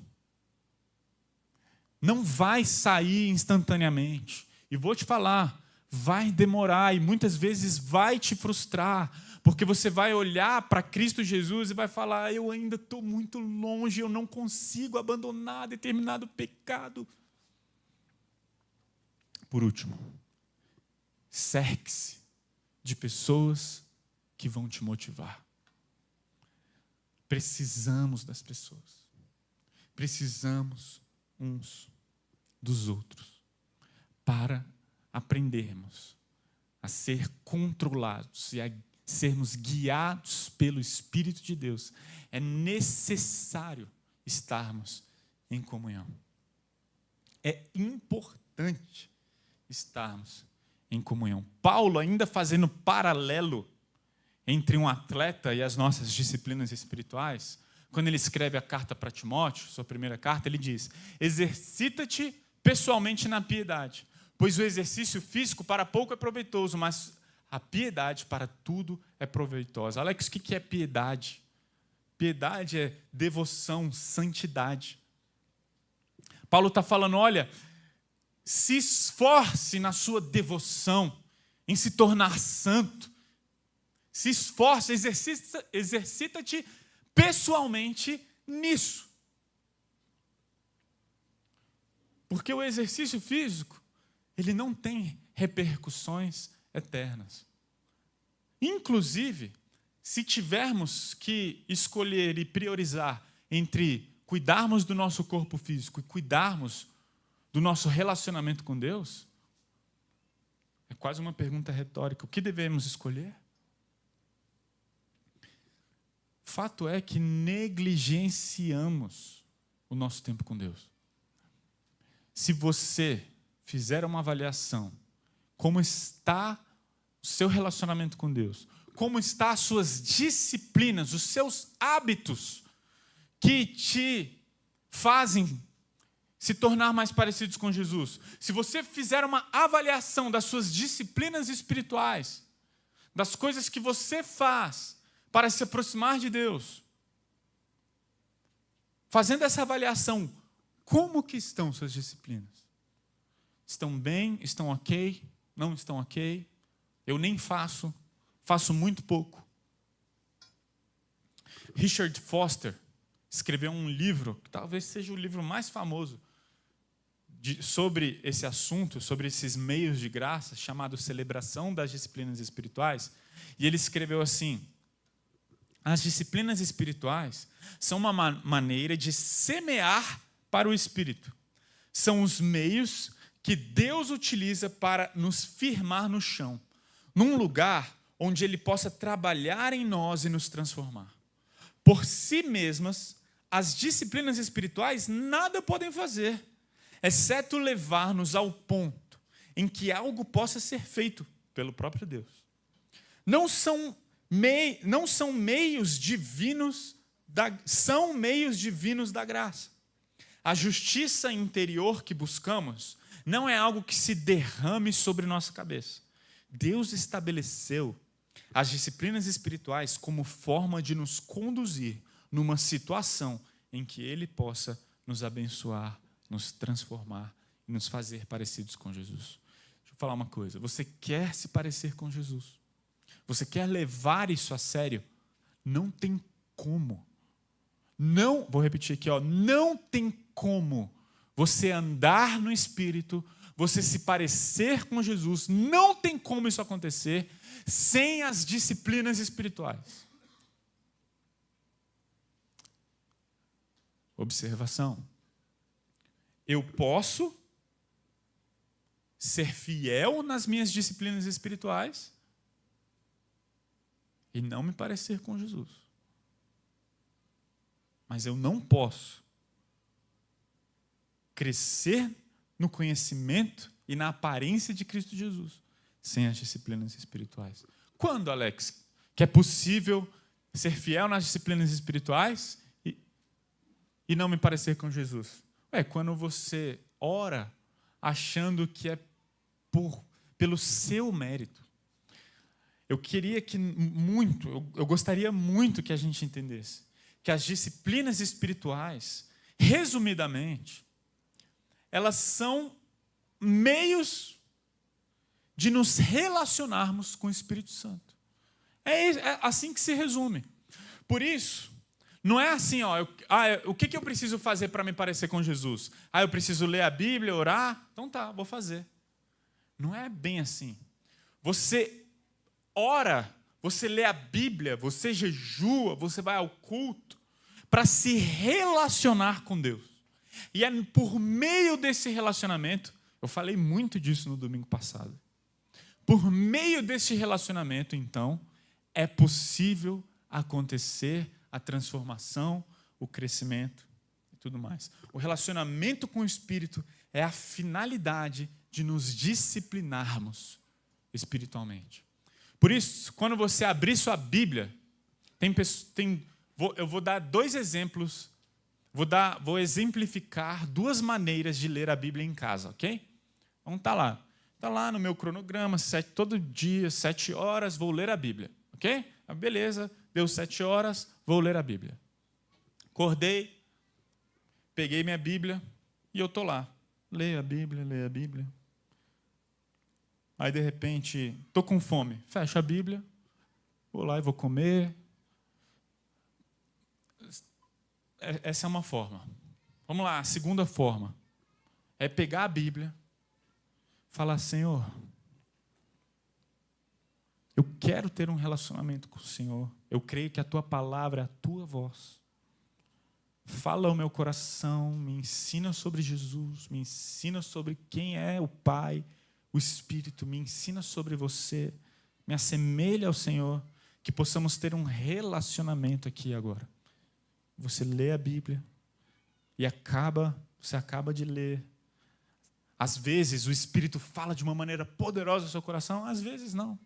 Não vai sair instantaneamente. E vou te falar, vai demorar e muitas vezes vai te frustrar, porque você vai olhar para Cristo Jesus e vai falar: eu ainda estou muito longe, eu não consigo abandonar determinado pecado. Por último, cerque-se de pessoas que vão te motivar. Precisamos das pessoas. Precisamos uns dos outros para aprendermos a ser controlados e a sermos guiados pelo Espírito de Deus. É necessário estarmos em comunhão. É importante estarmos em comunhão. Paulo, ainda fazendo paralelo entre um atleta e as nossas disciplinas espirituais, quando ele escreve a carta para Timóteo, sua primeira carta, ele diz: exercita-te pessoalmente na piedade, pois o exercício físico para pouco é proveitoso, mas a piedade para tudo é proveitosa. Alex, o que é piedade? Piedade é devoção, santidade. Paulo está falando: olha, se esforce na sua devoção, em se tornar santo. Se esforce, exercita-te pessoalmente nisso. Porque o exercício físico, ele não tem repercussões eternas. Inclusive, se tivermos que escolher e priorizar entre cuidarmos do nosso corpo físico e cuidarmos do nosso relacionamento com Deus, é quase uma pergunta retórica: o que devemos escolher? Fato é que negligenciamos o nosso tempo com Deus. Se você fizer uma avaliação, como está o seu relacionamento com Deus, como estão as suas disciplinas, os seus hábitos que te fazem se tornar mais parecidos com Jesus. Se você fizer uma avaliação das suas disciplinas espirituais, das coisas que você faz para se aproximar de Deus, fazendo essa avaliação, como que estão suas disciplinas? Estão bem? Estão ok? Não estão ok? Eu nem faço muito pouco. Richard Foster escreveu um livro, que talvez seja o livro mais famoso sobre esse assunto, sobre esses meios de graça, chamado Celebração das Disciplinas Espirituais. E ele escreveu assim: as disciplinas espirituais são uma maneira de semear para o Espírito. São os meios que Deus utiliza para nos firmar no chão, num lugar onde Ele possa trabalhar em nós e nos transformar. Por si mesmas, as disciplinas espirituais nada podem fazer, exceto levar-nos ao ponto em que algo possa ser feito pelo próprio Deus. Não são meios divinos, são meios divinos da graça. A justiça interior que buscamos não é algo que se derrame sobre nossa cabeça. Deus estabeleceu as disciplinas espirituais como forma de nos conduzir numa situação em que Ele possa nos abençoar, nos transformar e nos fazer parecidos com Jesus. Deixa eu falar uma coisa: você quer se parecer com Jesus? Você quer levar isso a sério? Não tem como. Não, vou repetir aqui, não tem como você andar no Espírito, você se parecer com Jesus, não tem como isso acontecer sem as disciplinas espirituais. Observação. Eu posso ser fiel nas minhas disciplinas espirituais e não me parecer com Jesus. Mas eu não posso crescer no conhecimento e na aparência de Cristo Jesus sem as disciplinas espirituais. Quando, Alex, que é possível ser fiel nas disciplinas espirituais e não me parecer com Jesus? Quando você ora achando que é pelo seu mérito. Eu gostaria muito que a gente entendesse que as disciplinas espirituais, resumidamente, elas são meios de nos relacionarmos com o Espírito Santo. É assim que se resume. Por isso, não é assim, o que eu preciso fazer para me parecer com Jesus? Eu preciso ler a Bíblia, orar? Então tá, vou fazer. Não é bem assim. Você ora, você lê a Bíblia, você jejua, você vai ao culto para se relacionar com Deus. E é por meio desse relacionamento, eu falei muito disso no domingo passado. Por meio desse relacionamento, então, é possível acontecer a transformação, o crescimento e tudo mais. O relacionamento com o Espírito é a finalidade de nos disciplinarmos espiritualmente. Por isso, quando você abrir sua Bíblia, eu vou dar 2 exemplos, vou exemplificar 2 maneiras de ler a Bíblia em casa, ok? Então está lá. Está lá no meu cronograma, todo dia, 7 horas, vou ler a Bíblia, ok? Beleza, deu 7 horas, vou ler a Bíblia. Acordei, peguei minha Bíblia e eu estou lá. Leio a Bíblia. Aí, de repente, estou com fome. Fecho a Bíblia, vou lá e vou comer. Essa é uma forma. Vamos lá, a segunda forma. É pegar a Bíblia, falar, Senhor, eu quero ter um relacionamento com o Senhor. Eu creio que a Tua palavra é a Tua voz. Fala ao meu coração, me ensina sobre Jesus, me ensina sobre quem é o Pai, o Espírito, me ensina sobre você, me assemelha ao Senhor, que possamos ter um relacionamento aqui agora. Você lê a Bíblia e você acaba de ler. Às vezes o Espírito fala de uma maneira poderosa no seu coração, às vezes não.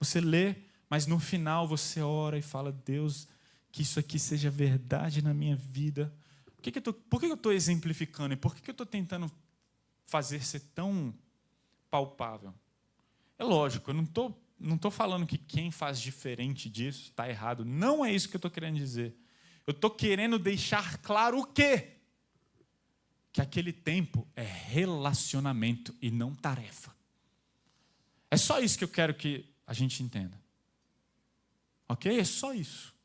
Você lê, mas no final você ora e fala, Deus, que isso aqui seja verdade na minha vida. Por que eu estou exemplificando? E por que eu estou tentando fazer ser tão palpável? É lógico, eu não estou falando que quem faz diferente disso está errado. Não é isso que eu estou querendo dizer. Eu estou querendo deixar claro o quê? Que aquele tempo é relacionamento e não tarefa. É só isso que eu quero que a gente entenda. Ok? É só isso.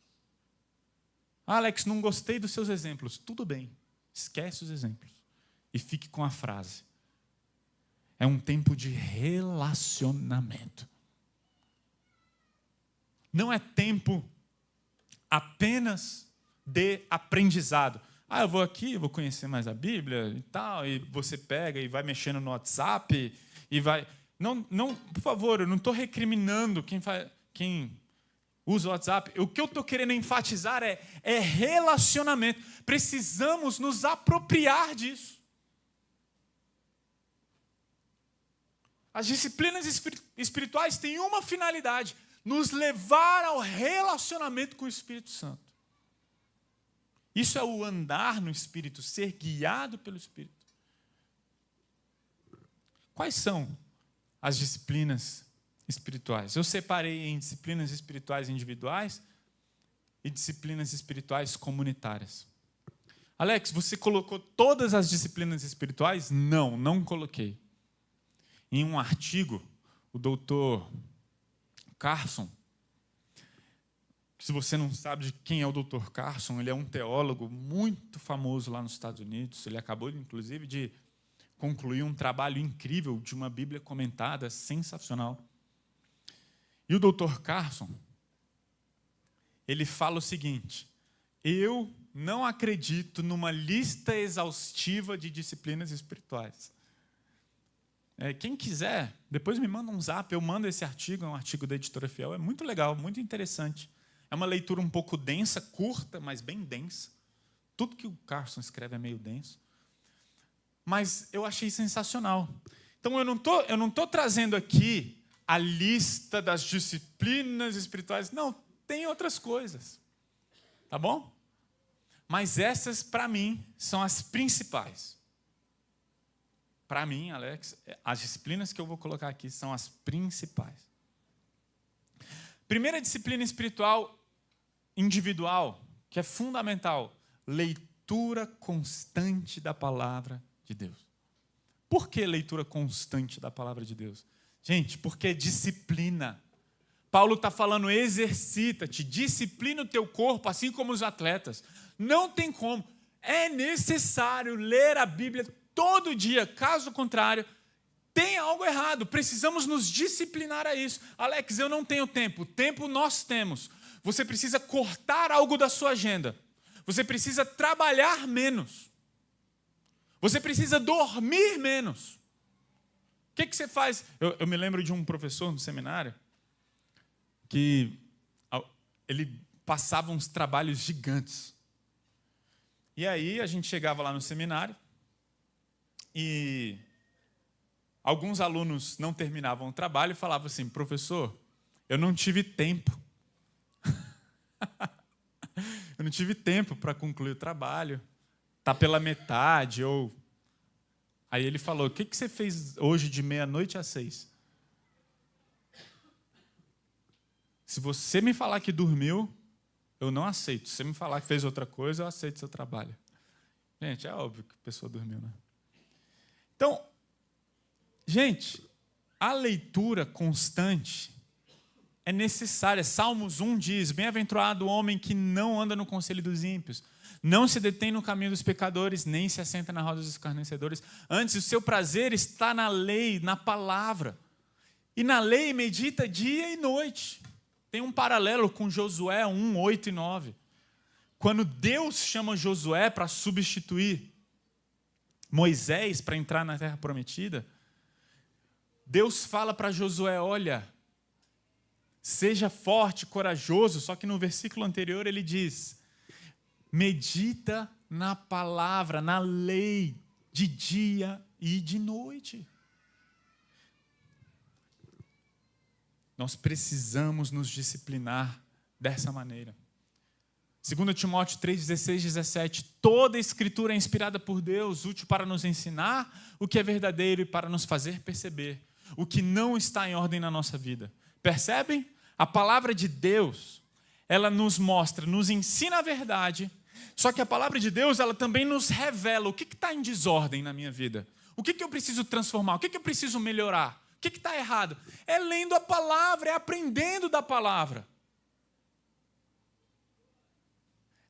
Alex, não gostei dos seus exemplos. Tudo bem, esquece os exemplos. E fique com a frase. É um tempo de relacionamento. Não é tempo apenas de aprendizado. Eu vou aqui, vou conhecer mais a Bíblia e tal, e você pega e vai mexendo no WhatsApp e vai... Não, por favor, eu não estou recriminando quem usa o WhatsApp. O que eu estou querendo enfatizar é relacionamento. Precisamos nos apropriar disso. As disciplinas espirituais têm uma finalidade: nos levar ao relacionamento com o Espírito Santo. Isso é o andar no Espírito, ser guiado pelo Espírito. Quais são as disciplinas espirituais? Eu separei em disciplinas espirituais individuais e disciplinas espirituais comunitárias. Alex, você colocou todas as disciplinas espirituais? Não coloquei. Em um artigo, o doutor Carson, se você não sabe de quem é o Dr. Carson, ele é um teólogo muito famoso lá nos Estados Unidos. Ele acabou, inclusive, de concluir um trabalho incrível de uma Bíblia comentada, sensacional. E o Dr. Carson, ele fala o seguinte: eu não acredito numa lista exaustiva de disciplinas espirituais. Quem quiser, depois me manda um zap, eu mando esse artigo, é um artigo da Editora Fiel, é muito legal, muito interessante. É uma leitura um pouco densa, curta, mas bem densa. Tudo que o Carson escreve é meio denso. Mas eu achei sensacional. Então, eu não estou trazendo aqui a lista das disciplinas espirituais. Não, tem outras coisas. Tá bom? Mas essas, para mim, são as principais. para mim, Alex, as disciplinas que eu vou colocar aqui são as principais. Primeira disciplina espiritual individual, que é fundamental, leitura constante da palavra de Deus. Por que leitura constante da palavra de Deus? Gente, porque é disciplina. Paulo está falando, exercita-te, disciplina o teu corpo, assim como os atletas. Não tem como. É necessário ler a Bíblia todo dia. Caso contrário, tem algo errado. Precisamos nos disciplinar a isso. Alex, eu não tenho tempo. Tempo nós temos. Você precisa cortar algo da sua agenda. Você precisa trabalhar menos. Você precisa dormir menos. O que você faz? Eu me lembro de um professor no seminário que ele passava uns trabalhos gigantes. E aí a gente chegava lá no seminário e alguns alunos não terminavam o trabalho e falavam assim, professor, eu não tive tempo. Eu não tive tempo para concluir o trabalho. Está pela metade. Aí ele falou, o que você fez hoje de 12h às 6h? Se você me falar que dormiu, eu não aceito. Se você me falar que fez outra coisa, eu aceito seu trabalho. Gente, é óbvio que a pessoa dormiu, né? Então, gente, a leitura constante é necessária. Salmos 1 diz, bem-aventurado o homem que não anda no conselho dos ímpios, não se detém no caminho dos pecadores, nem se assenta na roda dos escarnecedores. Antes, o seu prazer está na lei, na palavra. E na lei medita dia e noite. Tem um paralelo com Josué 1, 8 e 9. Quando Deus chama Josué para substituir Moisés para entrar na terra prometida, Deus fala para Josué, olha, seja forte, corajoso, só que no versículo anterior ele diz, medita na palavra, na lei, de dia e de noite. Nós precisamos nos disciplinar dessa maneira. 2 Timóteo 3, 16, 17. Toda a escritura é inspirada por Deus, útil para nos ensinar o que é verdadeiro e para nos fazer perceber o que não está em ordem na nossa vida. Percebem? A palavra de Deus, ela nos mostra, nos ensina a verdade, só que a palavra de Deus, ela também nos revela o que está em desordem na minha vida. O que eu preciso transformar? O que eu preciso melhorar? O que está errado? É lendo a palavra, é aprendendo da palavra.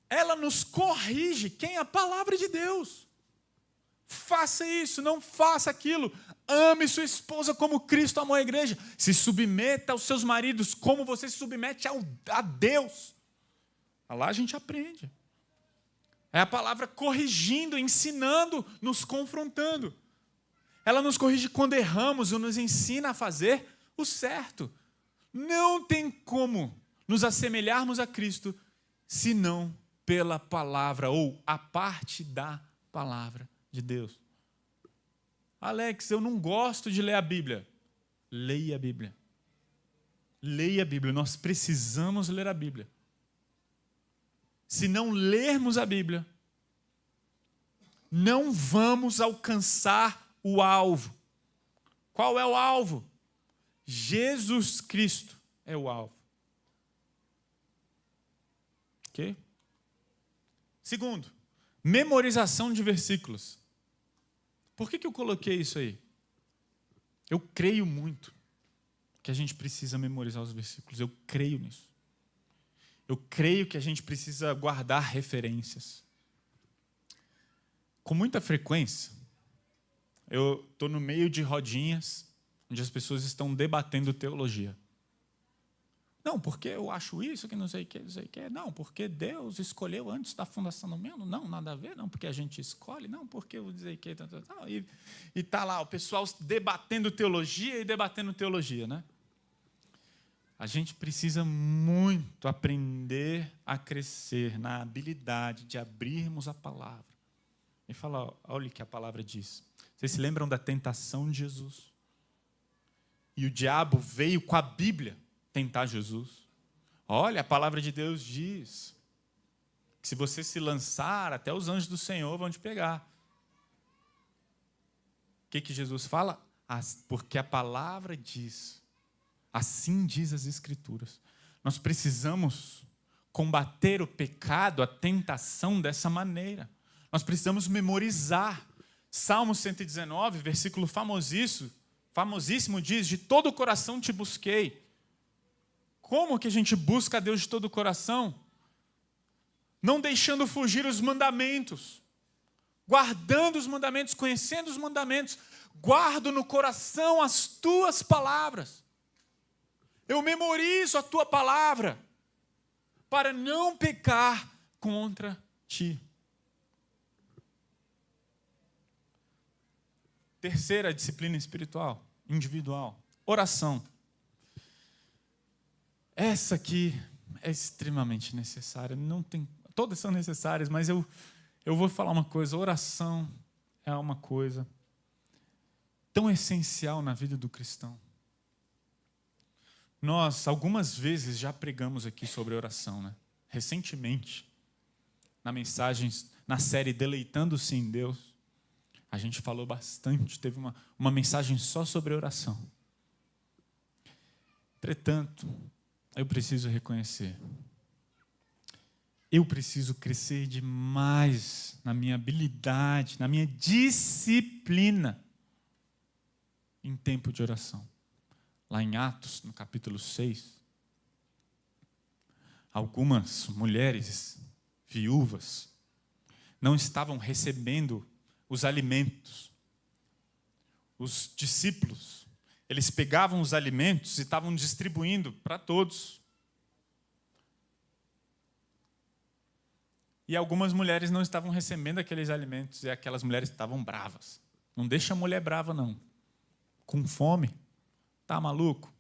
Ela nos corrige. Quem? A palavra de Deus. Faça isso, não faça aquilo. Ame sua esposa como Cristo amou a igreja. Se submeta aos seus maridos como você se submete a Deus. Lá a gente aprende. É a palavra corrigindo, ensinando, nos confrontando. Ela nos corrige quando erramos ou nos ensina a fazer o certo. Não tem como nos assemelharmos a Cristo senão pela palavra ou a parte da palavra de Deus. Alex, eu não gosto de ler a Bíblia. Leia a Bíblia. Leia a Bíblia. Nós precisamos ler a Bíblia. Se não lermos a Bíblia, não vamos alcançar o alvo. Qual é o alvo? Jesus Cristo é o alvo. Ok? Segundo, memorização de versículos. Por que eu coloquei isso aí? Eu creio muito que a gente precisa memorizar os versículos. Eu creio nisso. Eu creio que a gente precisa guardar referências. Com muita frequência, eu estou no meio de rodinhas onde as pessoas estão debatendo teologia. Não, porque eu acho isso, que não sei o que, não sei o que. Não, porque Deus escolheu antes da fundação do mundo. Não, nada a ver. Não, porque a gente escolhe. Não, porque eu dizer que... E está lá o pessoal debatendo teologia, né? A gente precisa muito aprender a crescer na habilidade de abrirmos a palavra. E falar, olha o que a palavra diz. Vocês se lembram da tentação de Jesus? E o diabo veio com a Bíblia tentar Jesus. Olha, a palavra de Deus diz que se você se lançar, até os anjos do Senhor vão te pegar. que Jesus fala? Porque a palavra diz, assim diz as Escrituras. Nós precisamos combater o pecado, a tentação dessa maneira. Nós precisamos memorizar. Salmo 119, versículo famosíssimo diz: de todo o coração te busquei. Como que a gente busca a Deus de todo o coração? Não deixando fugir os mandamentos, guardando os mandamentos, conhecendo os mandamentos. Guardo no coração as tuas palavras. Eu memorizo a tua palavra para não pecar contra ti. Terceira disciplina espiritual, individual, oração. Essa aqui é extremamente necessária. Não tem, todas são necessárias, mas eu vou falar uma coisa. Oração é uma coisa tão essencial na vida do cristão. Nós, algumas vezes, já pregamos aqui sobre oração, né? Recentemente, na série Deleitando-se em Deus, a gente falou bastante, teve uma mensagem só sobre oração. Entretanto, eu preciso reconhecer, eu preciso crescer demais na minha habilidade, na minha disciplina em tempo de oração. Lá em Atos, no capítulo 6, algumas mulheres viúvas não estavam recebendo os alimentos. Os discípulos, eles pegavam os alimentos e estavam distribuindo para todos. E algumas mulheres não estavam recebendo aqueles alimentos e aquelas mulheres estavam bravas. Não deixa a mulher brava, não. Com fome. Tá maluco?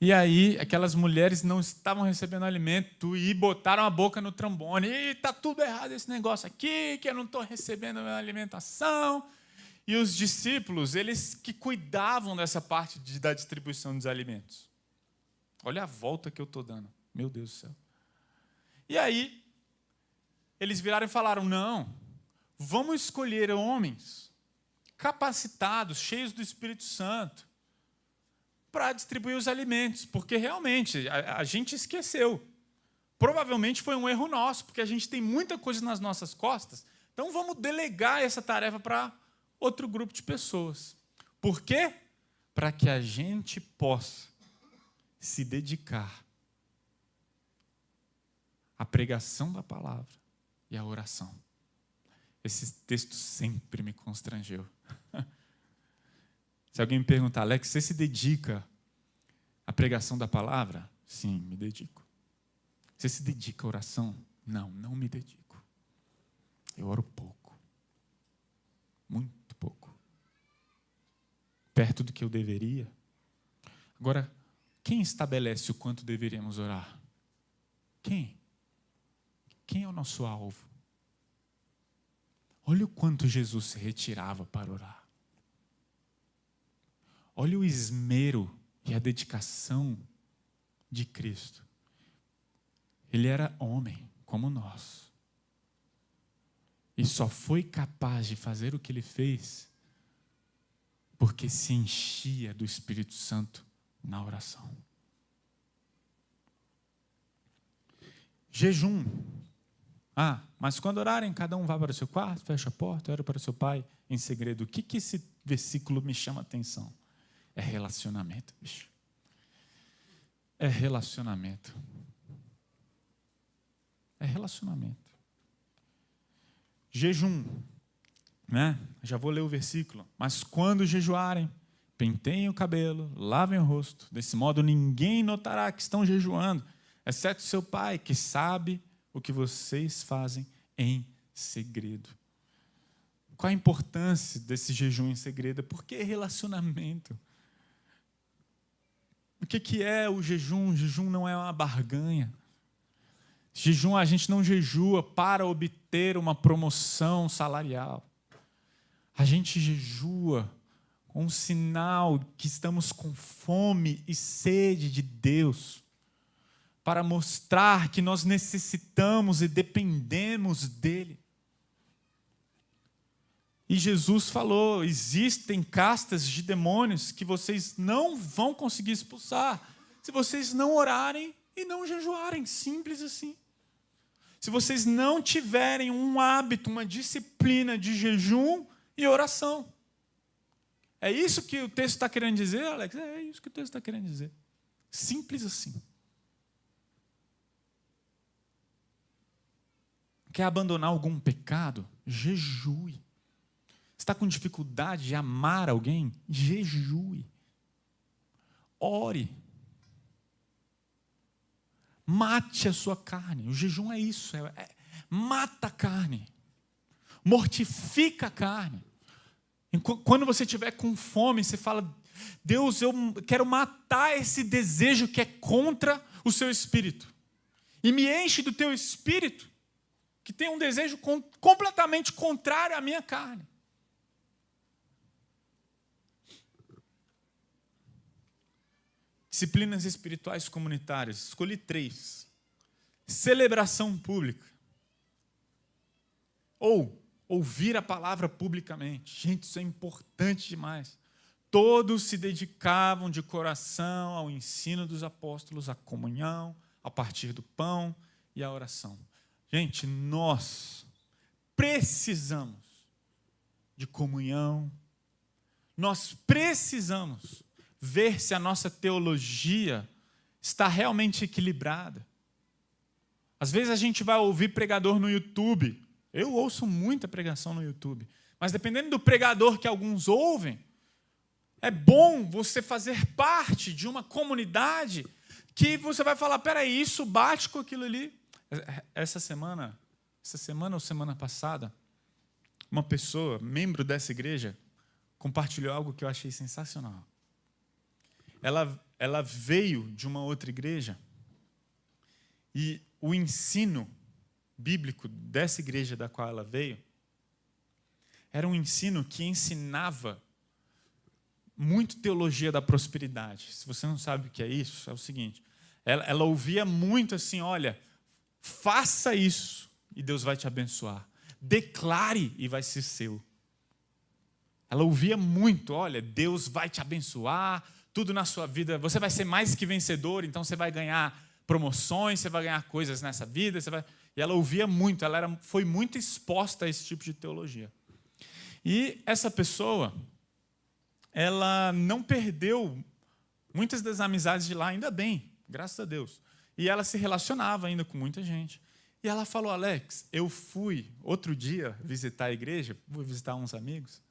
E aí, aquelas mulheres não estavam recebendo alimento e botaram a boca no trombone. E tá tudo errado esse negócio aqui, que eu não estou recebendo a minha alimentação. E os discípulos, eles que cuidavam dessa parte da distribuição dos alimentos. Olha a volta que eu estou dando. Meu Deus do céu. E aí, eles viraram e falaram: não, vamos escolher homens capacitados, cheios do Espírito Santo, para distribuir os alimentos, porque realmente a gente esqueceu. Provavelmente foi um erro nosso, porque a gente tem muita coisa nas nossas costas, então vamos delegar essa tarefa para outro grupo de pessoas. Por quê? Para que a gente possa se dedicar à pregação da palavra e à oração. Esse texto sempre me constrangeu. Se alguém me perguntar: Alex, você se dedica à pregação da palavra? Sim, me dedico. Você se dedica à oração? Não, não me dedico. Eu oro pouco. Muito pouco. Perto do que eu deveria. Agora, quem estabelece o quanto deveríamos orar? Quem? Quem é o nosso alvo? Olha o quanto Jesus se retirava para orar. Olha o esmero e a dedicação de Cristo. Ele era homem, como nós. E só foi capaz de fazer o que ele fez porque se enchia do Espírito Santo na oração. Jejum. Mas quando orarem, cada um vá para o seu quarto, fecha a porta, ora para o seu pai em segredo. O que esse versículo me chama a atenção? É relacionamento, bicho. É relacionamento. É relacionamento. Jejum, né? Já vou ler o versículo. Mas quando jejuarem, penteiem o cabelo, lavem o rosto. Desse modo ninguém notará que estão jejuando, exceto seu pai, que sabe o que vocês fazem em segredo. Qual a importância desse jejum em segredo? Porque é relacionamento. O que é o jejum? O jejum não é uma barganha. Jejum, a gente não jejua para obter uma promoção salarial. A gente jejua com um sinal que estamos com fome e sede de Deus, para mostrar que nós necessitamos e dependemos dEle. E Jesus falou, existem castas de demônios que vocês não vão conseguir expulsar se vocês não orarem e não jejuarem, simples assim. Se vocês não tiverem um hábito, uma disciplina de jejum e oração. É isso que o texto está querendo dizer, Alex? É isso que o texto está querendo dizer. Simples assim. Quer abandonar algum pecado? Jejue. Está com dificuldade de amar alguém? Jejue. Ore. Mate a sua carne. O jejum é isso. Mata a carne. Mortifica a carne. Quando você estiver com fome, você fala, Deus, eu quero matar esse desejo que é contra o seu espírito. E me enche do teu espírito, que tem um desejo completamente contrário à minha carne. Disciplinas espirituais comunitárias. Escolhi 3. Celebração pública. Ou ouvir a palavra publicamente. Gente, isso é importante demais. Todos se dedicavam de coração ao ensino dos apóstolos, à comunhão, a partir do pão e à oração. Gente, nós precisamos de comunhão. Nós precisamos ver se a nossa teologia está realmente equilibrada. Às vezes a gente vai ouvir pregador no YouTube. Eu ouço muita pregação no YouTube. Mas dependendo do pregador que alguns ouvem, é bom você fazer parte de uma comunidade que você vai falar, peraí, isso bate com aquilo ali. Essa semana ou semana passada, uma pessoa, membro dessa igreja, compartilhou algo que eu achei sensacional. Ela veio de uma outra igreja e o ensino bíblico dessa igreja da qual ela veio era um ensino que ensinava muito teologia da prosperidade. Se você não sabe o que é isso, é o seguinte, ela ouvia muito assim, olha, faça isso e Deus vai te abençoar. Declare e vai ser seu. Ela ouvia muito, olha, Deus vai te abençoar, tudo na sua vida, você vai ser mais que vencedor, então você vai ganhar promoções, você vai ganhar coisas nessa vida. E ela ouvia muito, foi muito exposta a esse tipo de teologia. E essa pessoa, ela não perdeu muitas das amizades de lá, ainda bem, graças a Deus. E ela se relacionava ainda com muita gente. E ela falou, Alex, eu fui outro dia visitar a igreja, fui visitar uns amigos,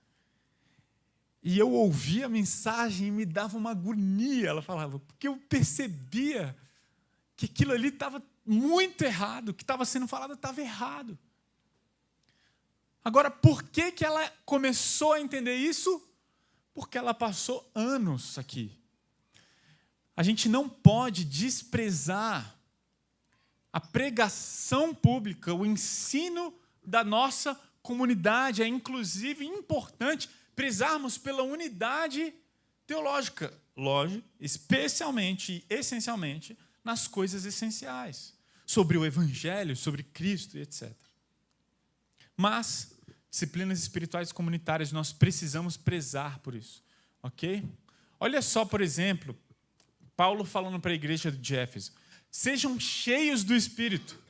e eu ouvia a mensagem e me dava uma agonia, ela falava, porque eu percebia que aquilo ali estava muito errado, o que estava sendo falado estava errado. Agora, por que ela começou a entender isso? Porque ela passou anos aqui. A gente não pode desprezar a pregação pública, o ensino da nossa comunidade. É, inclusive, importante prezarmos pela unidade teológica, lógico, especialmente e essencialmente nas coisas essenciais, sobre o Evangelho, sobre Cristo e etc. Mas, disciplinas espirituais comunitárias, nós precisamos prezar por isso, ok? Olha só, por exemplo, Paulo falando para a igreja de Éfeso, sejam cheios do Espírito.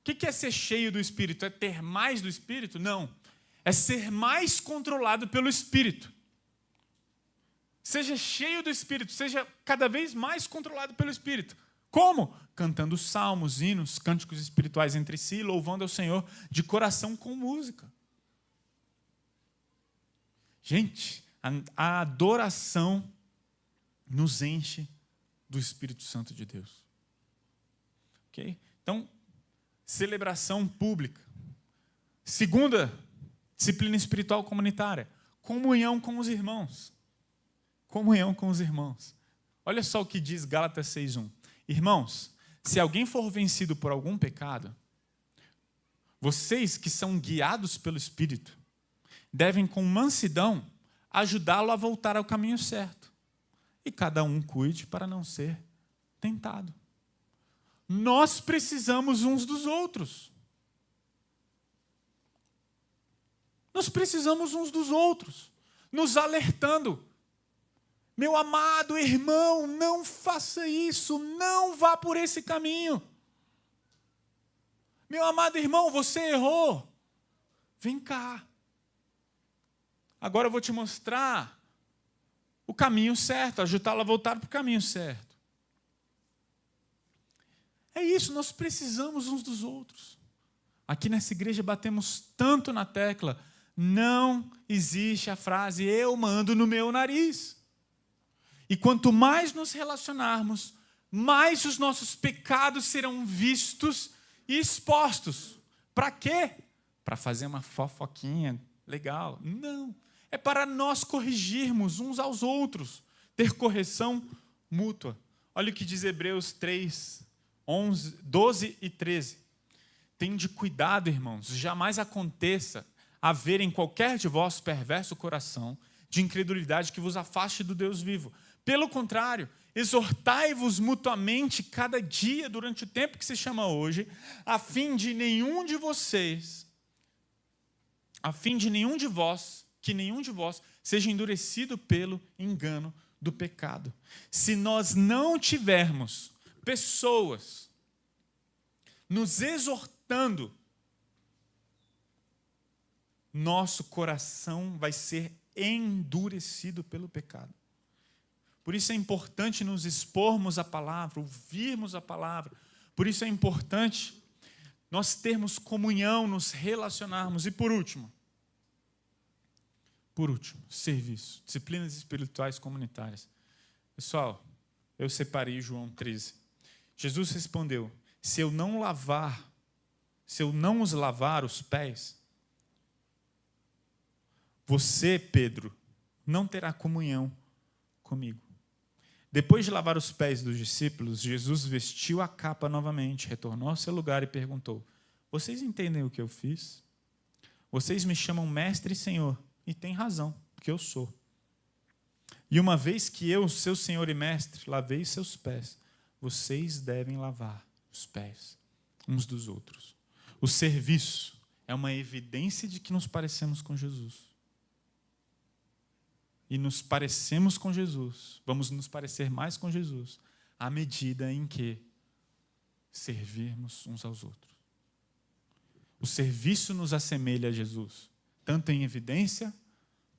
O que é ser cheio do Espírito? É ter mais do Espírito? Não. É ser mais controlado pelo Espírito. Seja cheio do Espírito, seja cada vez mais controlado pelo Espírito. Como? Cantando salmos, hinos, cânticos espirituais entre si, louvando ao Senhor de coração com música. Gente, a adoração nos enche do Espírito Santo de Deus. Ok? Então, celebração pública. Segunda disciplina espiritual comunitária, comunhão com os irmãos. Comunhão com os irmãos. Olha só o que diz Gálatas 6:1. Irmãos, se alguém for vencido por algum pecado, vocês que são guiados pelo Espírito, devem com mansidão ajudá-lo a voltar ao caminho certo. E cada um cuide para não ser tentado. Nós precisamos uns dos outros. Nós precisamos uns dos outros, nos alertando. Meu amado irmão, não faça isso, não vá por esse caminho. Meu amado irmão, você errou. Vem cá. Agora eu vou te mostrar o caminho certo, ajudá-la a voltar para o caminho certo. É isso, nós precisamos uns dos outros. Aqui nessa igreja batemos tanto na tecla, não existe a frase, eu mando no meu nariz. E quanto mais nos relacionarmos, mais os nossos pecados serão vistos e expostos. Para quê? Para fazer uma fofoquinha legal? Não. É para nós corrigirmos uns aos outros, ter correção mútua. Olha o que diz Hebreus 3, 12 e 13. Tende cuidado, irmãos, jamais aconteça haver em qualquer de vós perverso coração de incredulidade que vos afaste do Deus vivo. Pelo contrário, exortai-vos mutuamente cada dia durante o tempo que se chama hoje, a fim de nenhum de vós seja endurecido pelo engano do pecado. Se nós não tivermos pessoas nos exortando, nosso coração vai ser endurecido pelo pecado. Por isso é importante nos expormos à palavra, ouvirmos a palavra. Por isso é importante nós termos comunhão, nos relacionarmos. E por último, serviço, disciplinas espirituais comunitárias. Pessoal, eu separei João 13. Jesus respondeu, se eu não os lavar os pés, você, Pedro, não terá comunhão comigo. Depois de lavar os pés dos discípulos, Jesus vestiu a capa novamente, retornou ao seu lugar e perguntou, vocês entendem o que eu fiz? Vocês me chamam mestre e senhor, e têm razão, porque eu sou. E uma vez que eu, seu senhor e mestre, lavei seus pés, vocês devem lavar os pés uns dos outros. O serviço é uma evidência de que nos parecemos com Jesus. E nos parecemos com Jesus, vamos nos parecer mais com Jesus, à medida em que servirmos uns aos outros. O serviço nos assemelha a Jesus, tanto em evidência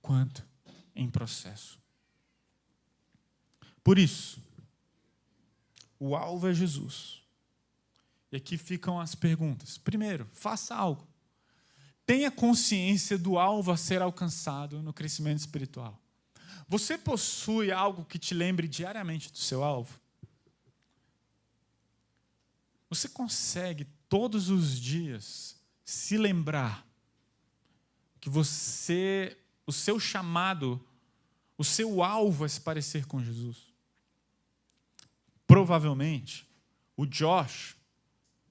quanto em processo. Por isso, o alvo é Jesus. E aqui ficam as perguntas. Primeiro, faça algo. Tenha consciência do alvo a ser alcançado no crescimento espiritual. Você possui algo que te lembre diariamente do seu alvo? Você consegue todos os dias se lembrar que o seu chamado, o seu alvo é se parecer com Jesus? Provavelmente, o Josh,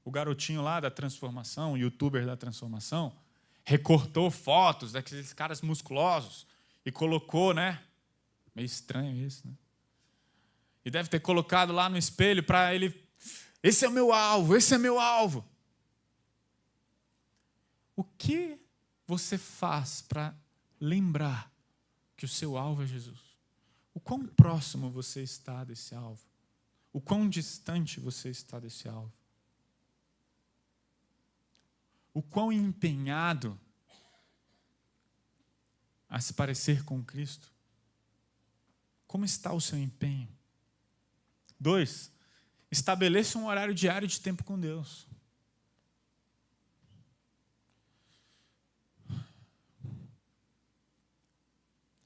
o garotinho lá da transformação, o youtuber da transformação, recortou fotos daqueles caras musculosos e colocou, né? Meio estranho isso, né? E deve ter colocado lá no espelho para ele, esse é o meu alvo, esse é meu alvo. O que você faz para lembrar que o seu alvo é Jesus? O quão próximo você está desse alvo? O quão distante você está desse alvo? O quão empenhado a se parecer com Cristo? Como está o seu empenho? 2, estabeleça um horário diário de tempo com Deus.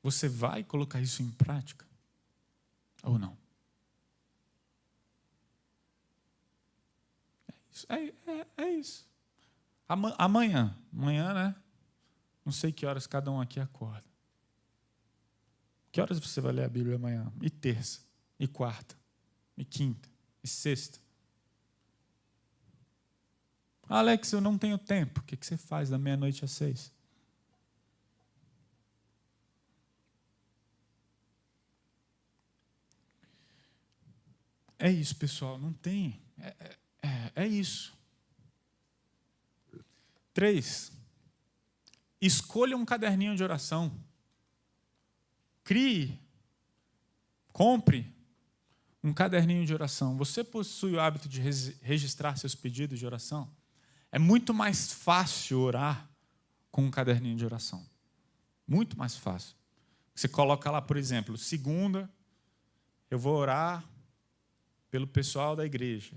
Você vai colocar isso em prática? Ou não? É isso. Amanhã, né? Não sei que horas cada um aqui acorda. Que horas você vai ler a Bíblia amanhã? E terça, e quarta, e quinta, e sexta. Alex, eu não tenho tempo. O que você faz da meia-noite às 6? É isso, pessoal. Não tem. É isso. 3, escolha um caderninho de oração. Crie, compre um caderninho de oração. Você possui o hábito de registrar seus pedidos de oração? É muito mais fácil orar com um caderninho de oração. Muito mais fácil. Você coloca lá, por exemplo, segunda, eu vou orar pelo pessoal da igreja.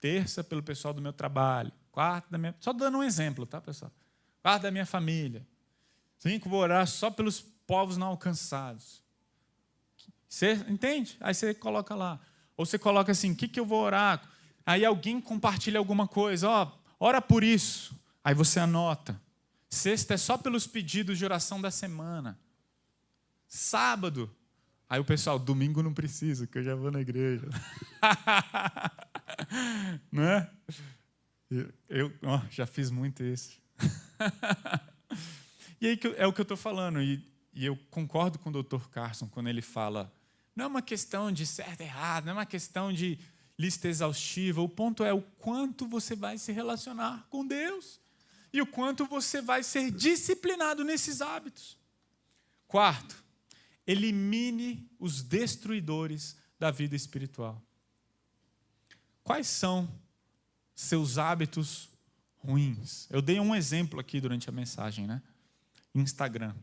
Terça, pelo pessoal do meu trabalho. Quarta, da minha... Só dando um exemplo, tá, pessoal? Quarta, da minha família. Cinco, vou orar só pelos povos não alcançados. Você entende? Aí você coloca lá. Ou você coloca assim, o que eu vou orar? Aí alguém compartilha alguma coisa. Ora por isso. Aí você anota. Sexta é só pelos pedidos de oração da semana. Sábado. Aí o pessoal, domingo não precisa, que eu já vou na igreja. Não é? Eu já fiz muito isso. E aí é o que eu estou falando. E eu concordo com o Dr. Carson quando ele fala, não é uma questão de certo e errado, não é uma questão de lista exaustiva. O ponto é o quanto você vai se relacionar com Deus e o quanto você vai ser disciplinado nesses hábitos. Quarto, elimine os destruidores da vida espiritual. Quais são seus hábitos ruins? Eu dei um exemplo aqui durante a mensagem, né? Instagram.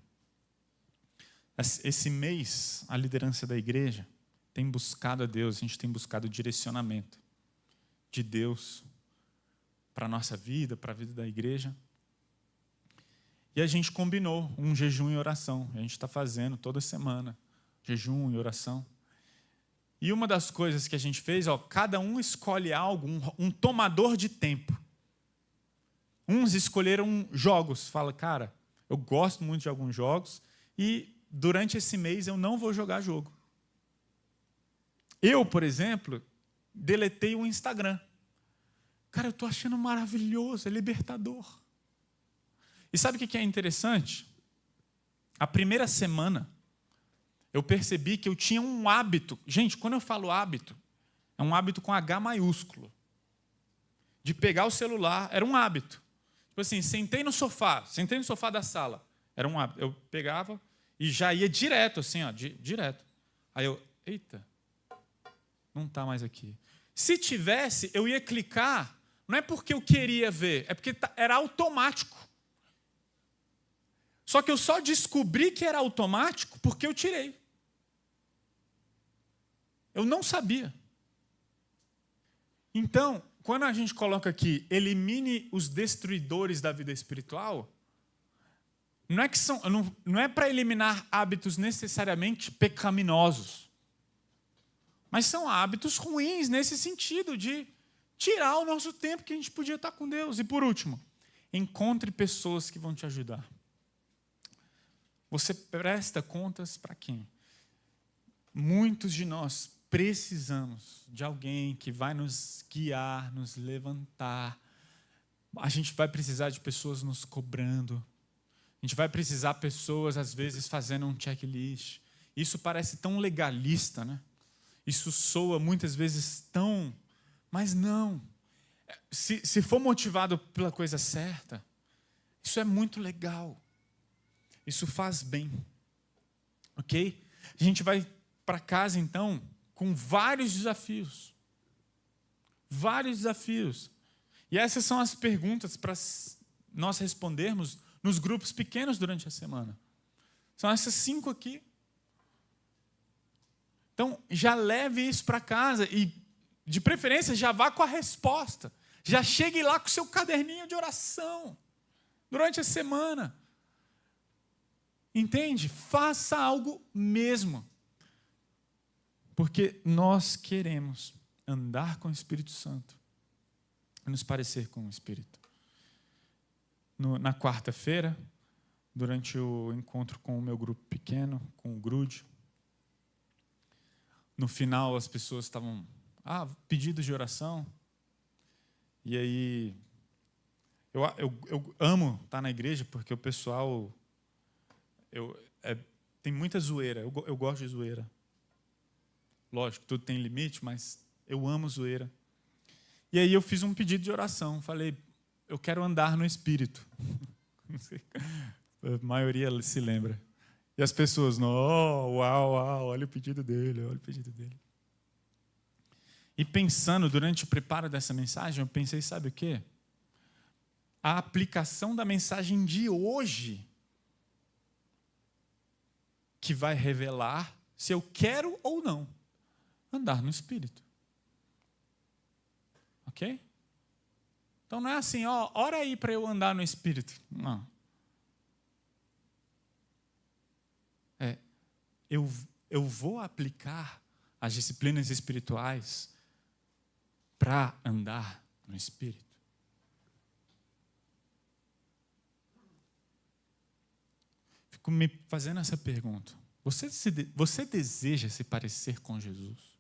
Esse mês, a liderança da igreja tem buscado a Deus, a gente tem buscado o direcionamento de Deus para a nossa vida, para a vida da igreja. E a gente combinou um jejum e oração. A gente está fazendo toda semana jejum e oração. E uma das coisas que a gente fez, cada um escolhe algo, um tomador de tempo. Uns escolheram jogos. Fala, cara, eu gosto muito de alguns jogos e durante esse mês eu não vou jogar jogo. Eu, por exemplo, deletei o Instagram. Cara, eu estou achando maravilhoso, é libertador. E sabe o que é interessante? A primeira semana, eu percebi que eu tinha um hábito. Gente, quando eu falo hábito, é um hábito com H maiúsculo. De pegar o celular, era um hábito. Tipo assim, sentei no sofá da sala. Era um hábito. Eu pegava e já ia direto, assim, direto. Aí eu, eita, não está mais aqui. Se tivesse, eu ia clicar, não é porque eu queria ver, é porque era automático. Só que eu só descobri que era automático porque eu tirei. Eu não sabia. Então, quando a gente coloca aqui, elimine os destruidores da vida espiritual, não é para eliminar hábitos necessariamente pecaminosos, mas são hábitos ruins nesse sentido de tirar o nosso tempo que a gente podia estar com Deus. E por último, encontre pessoas que vão te ajudar. Você presta contas para quem? Muitos de nós precisamos de alguém que vai nos guiar, nos levantar. A gente vai precisar de pessoas nos cobrando. A gente vai precisar de pessoas, às vezes, fazendo um checklist. Isso parece tão legalista, né? Isso soa muitas vezes tão... Mas não. Se for motivado pela coisa certa, isso é muito legal. Isso faz bem. Ok? A gente vai para casa, então, com vários desafios. Vários desafios. E essas são as perguntas para nós respondermos nos grupos pequenos durante a semana. São essas 5 aqui. Então, já leve isso para casa e, de preferência, já vá com a resposta. Já chegue lá com o seu caderninho de oração durante a semana. Entende? Faça algo mesmo. Porque nós queremos andar com o Espírito Santo e nos parecer com o Espírito. Na quarta-feira, durante o encontro com o meu grupo pequeno, com o Grude, no final as pessoas estavam, pedidos de oração. E aí, eu amo estar na igreja porque o pessoal... tem muita zoeira, eu gosto de zoeira. Lógico, tudo tem limite, mas eu amo zoeira. E aí eu fiz um pedido de oração, falei, eu quero andar no Espírito. A maioria se lembra. E as pessoas, não, oh, uau, uau, olha o pedido dele, olha o pedido dele. E pensando, durante o preparo dessa mensagem, eu pensei, sabe o quê? A aplicação da mensagem de hoje que vai revelar se eu quero ou não andar no Espírito. Ok? Então não é assim, ó, ora aí para eu andar no Espírito. Não. Eu vou aplicar as disciplinas espirituais para andar no Espírito. Fico me fazendo essa pergunta. Você deseja se parecer com Jesus?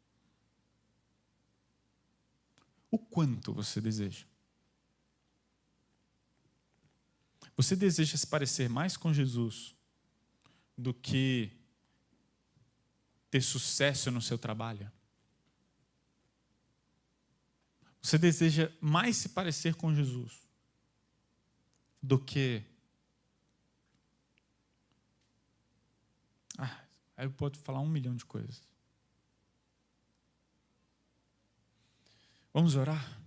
O quanto você deseja? Você deseja se parecer mais com Jesus do que ter sucesso no seu trabalho? Você deseja mais se parecer com Jesus do que... aí eu posso falar 1 milhão de coisas. Vamos orar?